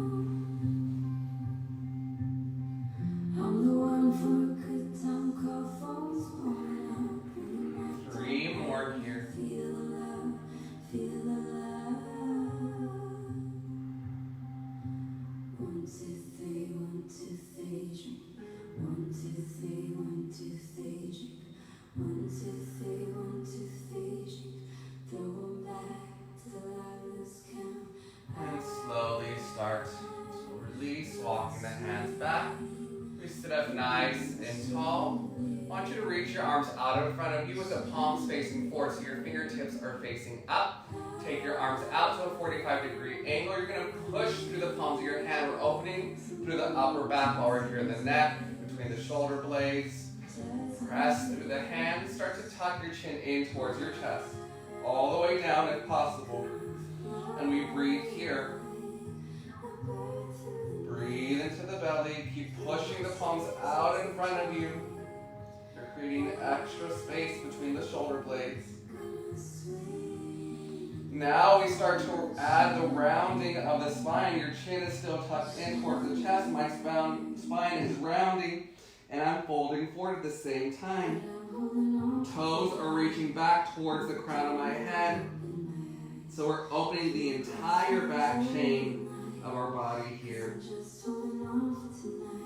Speaker 2: I'm the one for a good time, call phones blowing up.
Speaker 1: 3 more here.
Speaker 2: Feel alive, feel alive. 1, 2, 3, 1, 2, 3, drink. 1, 2, 3, 1, 2, 3, drink. 1, 2, 3, 1, 2, 3, drink. Throw 'em back to the loudest count.
Speaker 1: And slowly start to release, walking the hands back. We sit up nice and tall. I want you to reach your arms out in front of you with the palms facing forward so your fingertips are facing up. Take your arms out to a 45-degree angle. You're going to push through the palms of your hand. We're opening opening through the upper back while we're here in the neck, between the shoulder blades. Press through the hands. Start to tuck your chin in towards your chest, all the way down if possible. And we breathe here. Breathe into the belly. Keep pushing the palms out in front of you. You're creating extra space between the shoulder blades. Now we start to add the rounding of the spine. Your chin is still tucked in towards the chest. My spine is rounding, and I'm folding forward at the same time. Toes are reaching back towards the crown of my head. So we're opening the entire back chain of our body here.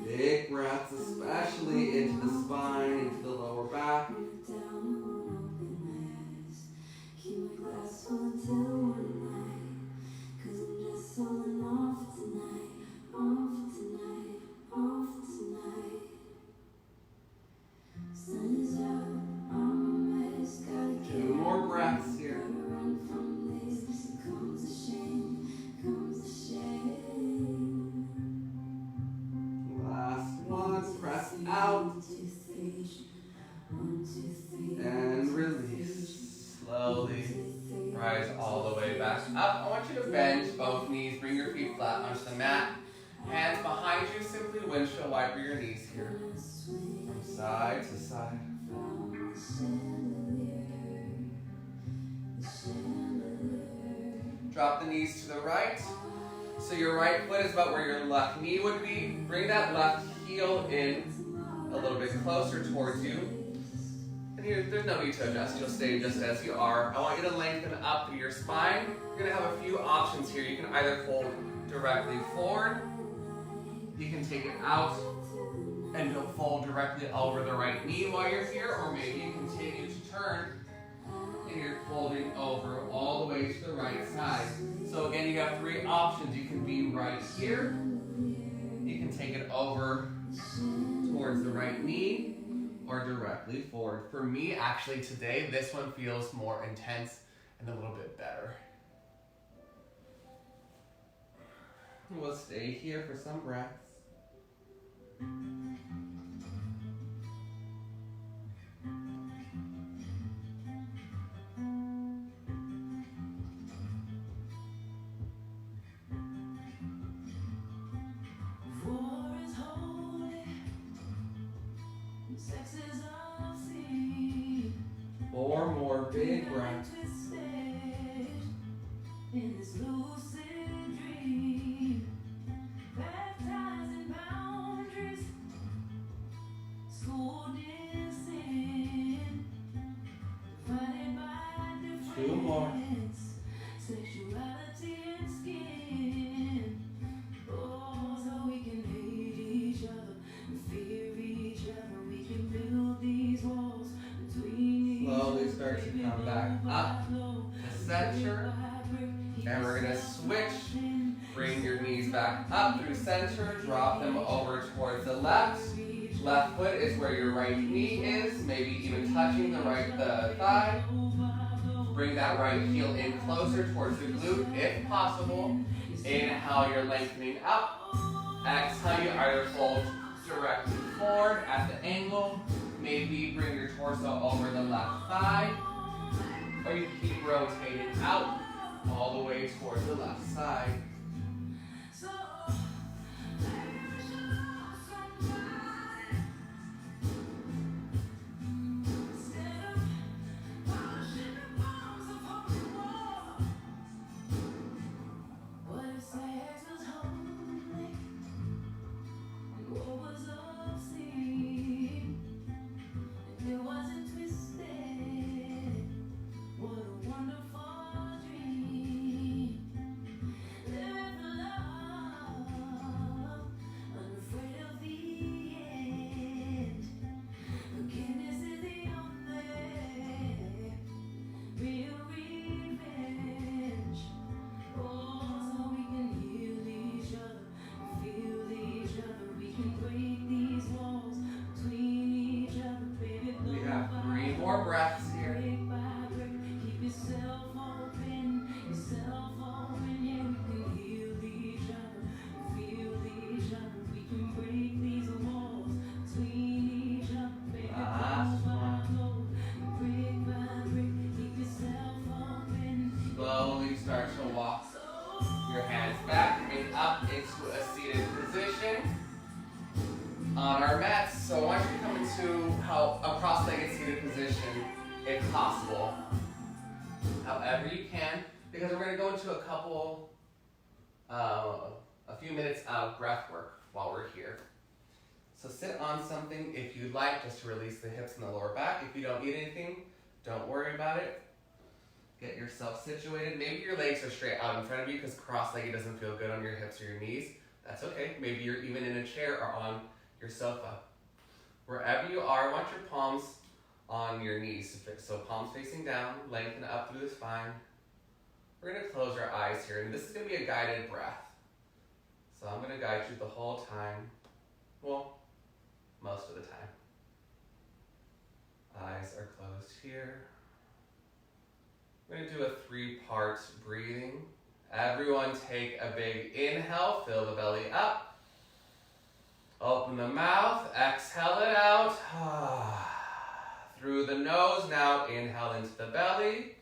Speaker 1: Big breaths, especially into the spine, into the lower back. Two more breaths here. Last one, press out. And release. Slowly rise all the way back up. I want you to bend both knees, bring your feet flat onto the mat. Hands behind you, simply windshield wiper your knees here. From side to side. Drop the knees to the right. So your right foot is about where your left knee would be. Bring that left heel in a little bit closer towards you. And there's no need to adjust. You'll stay just as you are. I want you to lengthen up through your spine. You're going to have a few options here. You can either fold directly forward. You can take it out and you'll fold directly over the right knee while you're here. Or maybe you continue to turn and you're folding over all the way to the right side. So again, you have three options. You can be right here. You can take it over towards the right knee or directly forward. For me, actually today, this one feels more intense and a little bit better. We'll stay here for some breaths. Four more big breaths. Two more. Slowly start to come back up to center. And we're going to switch. Bring your knees back up through center. Drop them over towards the left. Left foot is where your right knee is. Maybe even touching the thigh. Bring that right heel in closer towards the glute if possible. Inhale, you're lengthening up. Exhale, you either fold directly forward at the angle. Maybe bring your torso over the left thigh. Or you keep rotating out all the way towards the left side. on our mats. So I want you to come into a cross-legged seated position, if possible. However you can, because we're going to go into a few minutes of breath work while we're here. So sit on something if you'd like, just to release the hips and the lower back. If you don't need anything, don't worry about it. Get yourself situated. Maybe your legs are straight out in front of you because cross-legged doesn't feel good on your hips or your knees. That's okay. Maybe you're even in a chair or on your sofa. Wherever you are, I want your palms on your knees. So palms facing down, lengthen up through the spine. We're going to close our eyes here, and this is going to be a guided breath. So I'm going to guide you the whole time. Well, most of the time. Eyes are closed here. We're going to do a 3-part breathing. Everyone take a big inhale, fill the belly up. Open the mouth, exhale it out. Through the nose, now inhale into the belly.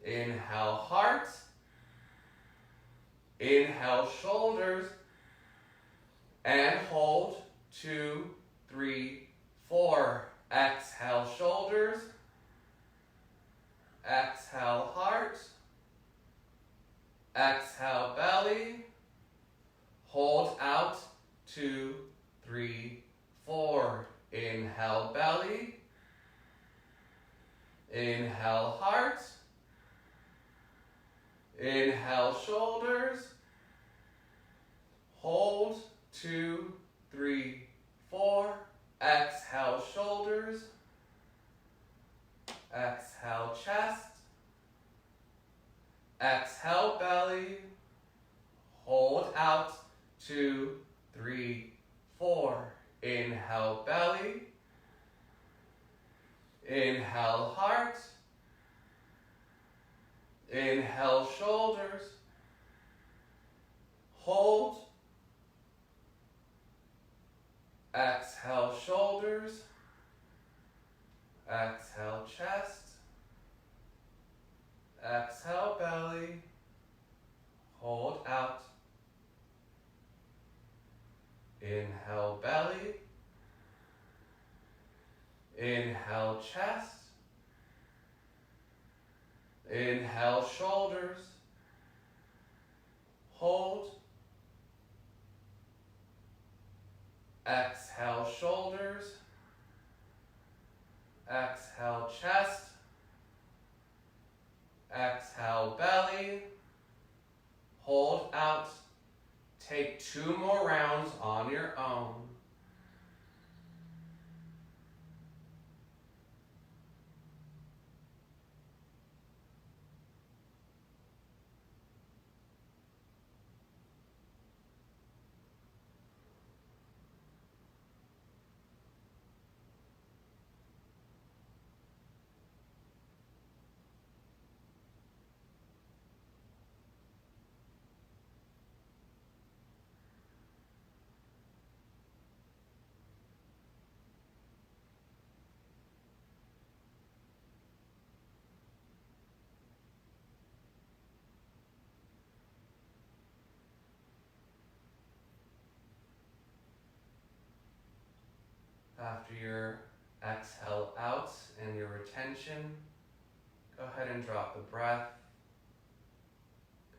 Speaker 1: Inhale heart. Inhale shoulders. And hold. 2, 3, 4. Exhale shoulders. Exhale heart. Exhale belly. Hold out. 2, 3, 4. Inhale belly. Inhale heart. Inhale shoulders. Hold. 2, 3, 4. Exhale shoulders. Exhale chest. Exhale belly. Hold out. 2, 3, 4. Inhale belly. Inhale heart. Inhale shoulders. Hold. Exhale shoulders. Exhale chest. Exhale belly. Hold out. Inhale belly. Inhale chest. Inhale shoulders. Hold. Exhale shoulders. Exhale chest. Exhale belly. Hold out. Take 2 more rounds on your own. After your exhale out and your retention, go ahead and drop the breath.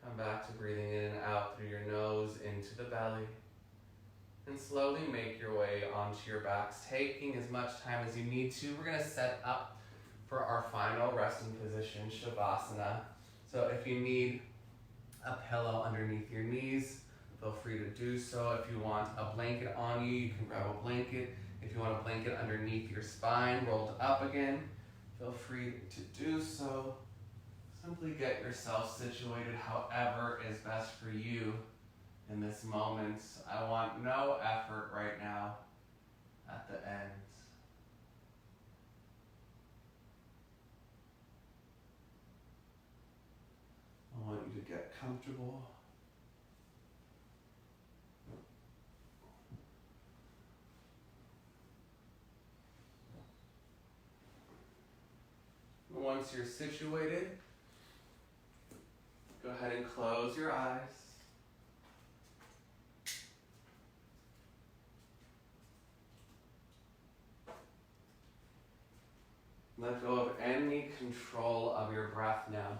Speaker 1: Come back to breathing in and out through your nose into the belly. And slowly make your way onto your backs, taking as much time as you need to. We're going to set up for our final resting position, Shavasana. So if you need a pillow underneath your knees, feel free to do so. If you want a blanket on you, you can grab a blanket. If you want a blanket underneath your spine, rolled up again, feel free to do so. Simply get yourself situated however is best for you in this moment. I want no effort right now at the end. I want you to get comfortable. Once you're situated, go ahead and close your eyes. Let go of any control of your breath now.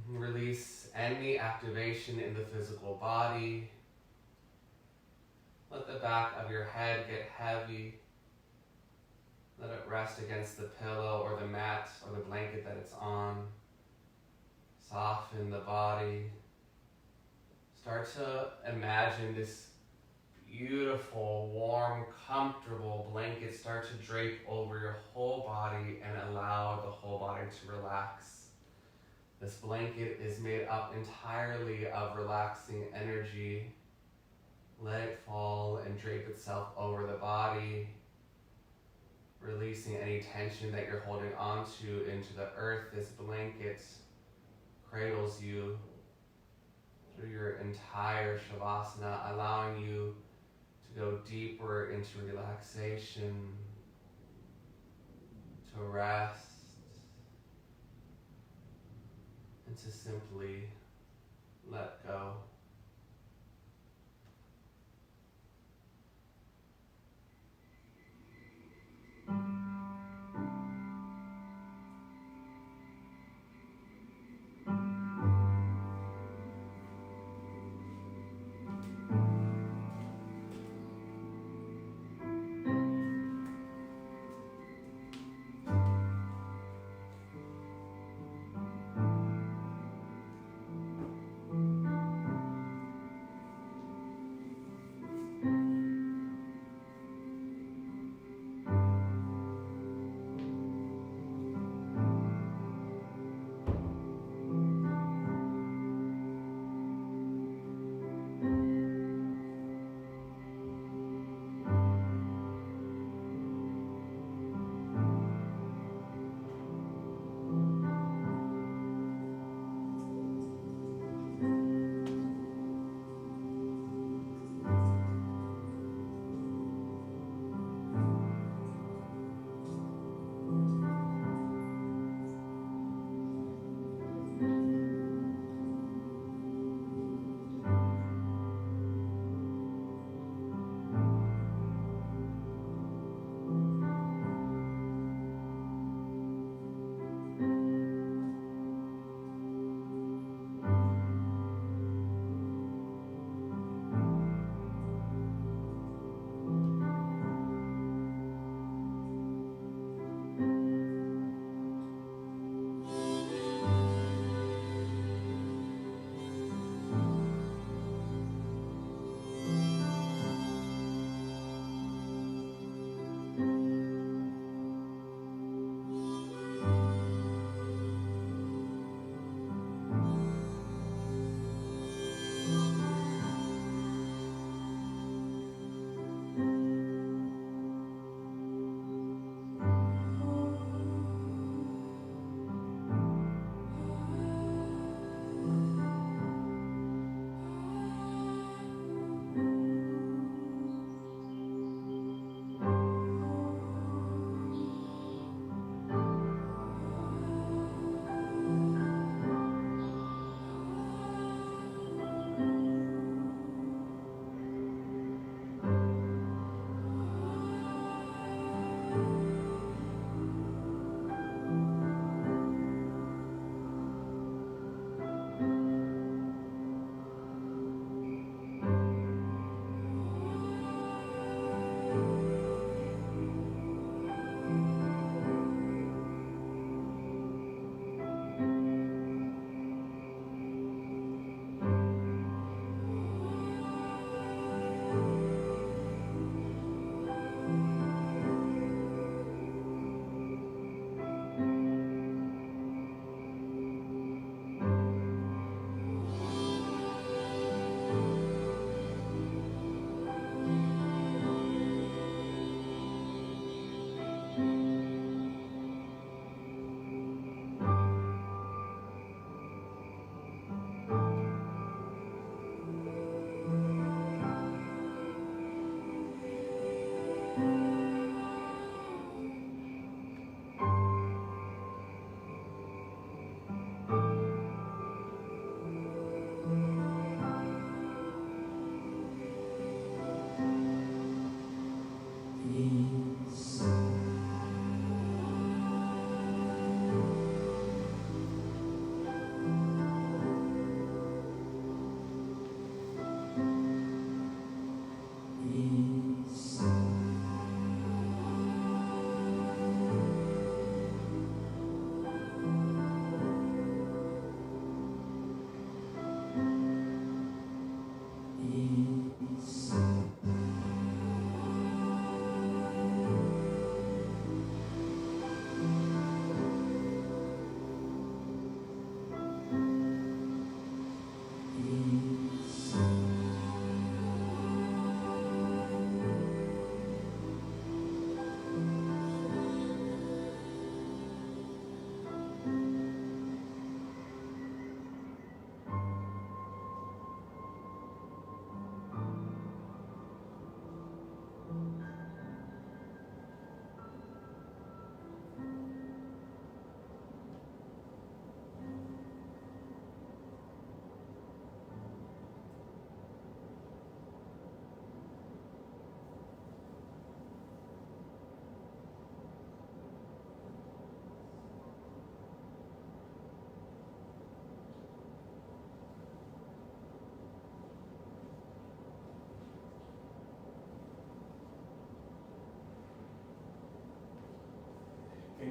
Speaker 1: Release any activation in the physical body. Let the back of your head get heavy. Let it rest against the pillow or the mat or the blanket that it's on. Soften the body. Start to imagine this beautiful, warm, comfortable blanket start to drape over your whole body and allow the whole body to relax. This blanket is made up entirely of relaxing energy. Let it fall and drape itself over the body, releasing any tension that you're holding onto into the earth. This blanket cradles you through your entire Shavasana, allowing you to go deeper into relaxation, to rest, and to simply let go.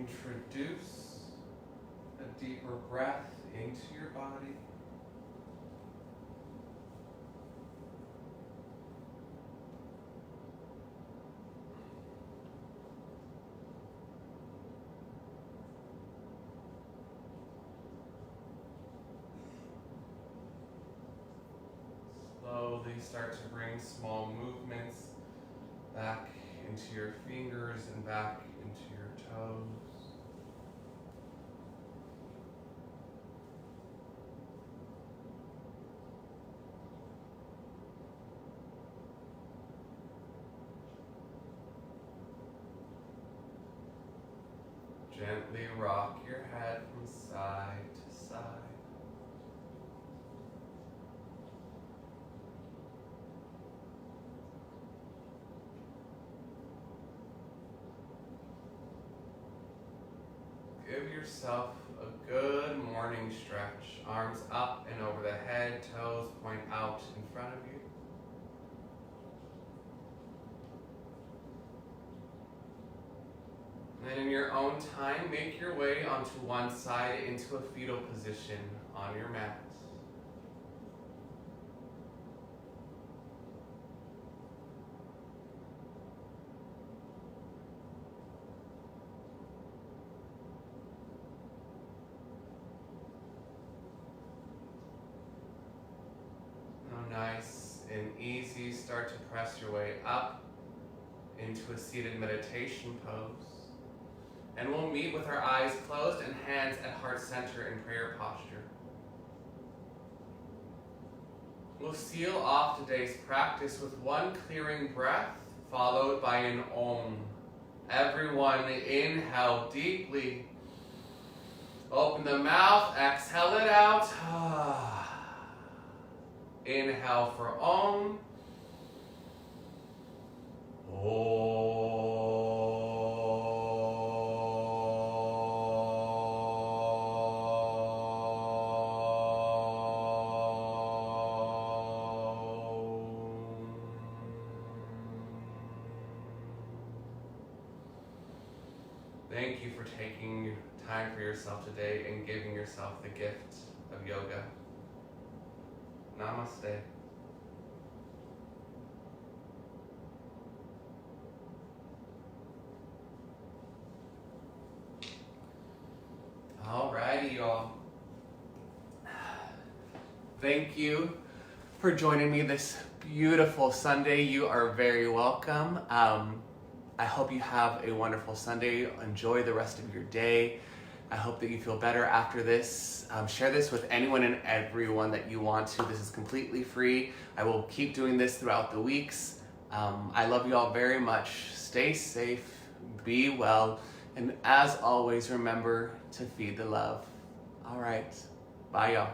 Speaker 1: Introduce a deeper breath into your body. Slowly start to bring small movements back into your fingers and back into your toes. Gently rock your head from side to side. Give yourself a good morning stretch. Arms up and over the head, toes point out in front of you. And then in your own time, make your way onto one side into a fetal position on your mat. Nice and easy, start to press your way up into a seated meditation pose. And we'll meet with our eyes closed and hands at heart center in prayer posture. We'll seal off today's practice with one clearing breath followed by an Om. Everyone inhale deeply. Open the mouth, exhale it out. Inhale for Om. Thank you for taking time for yourself today and giving yourself the gift of yoga. Namaste. Alrighty, y'all. Thank you for joining me this beautiful Sunday. You are very welcome. I hope you have a wonderful Sunday. Enjoy the rest of your day. I hope that you feel better after this. Share this with anyone and everyone that you want to. This is completely free. I will keep doing this throughout the weeks. I love you all very much. Stay safe, be well, and as always, remember to feed the love. All right, bye y'all.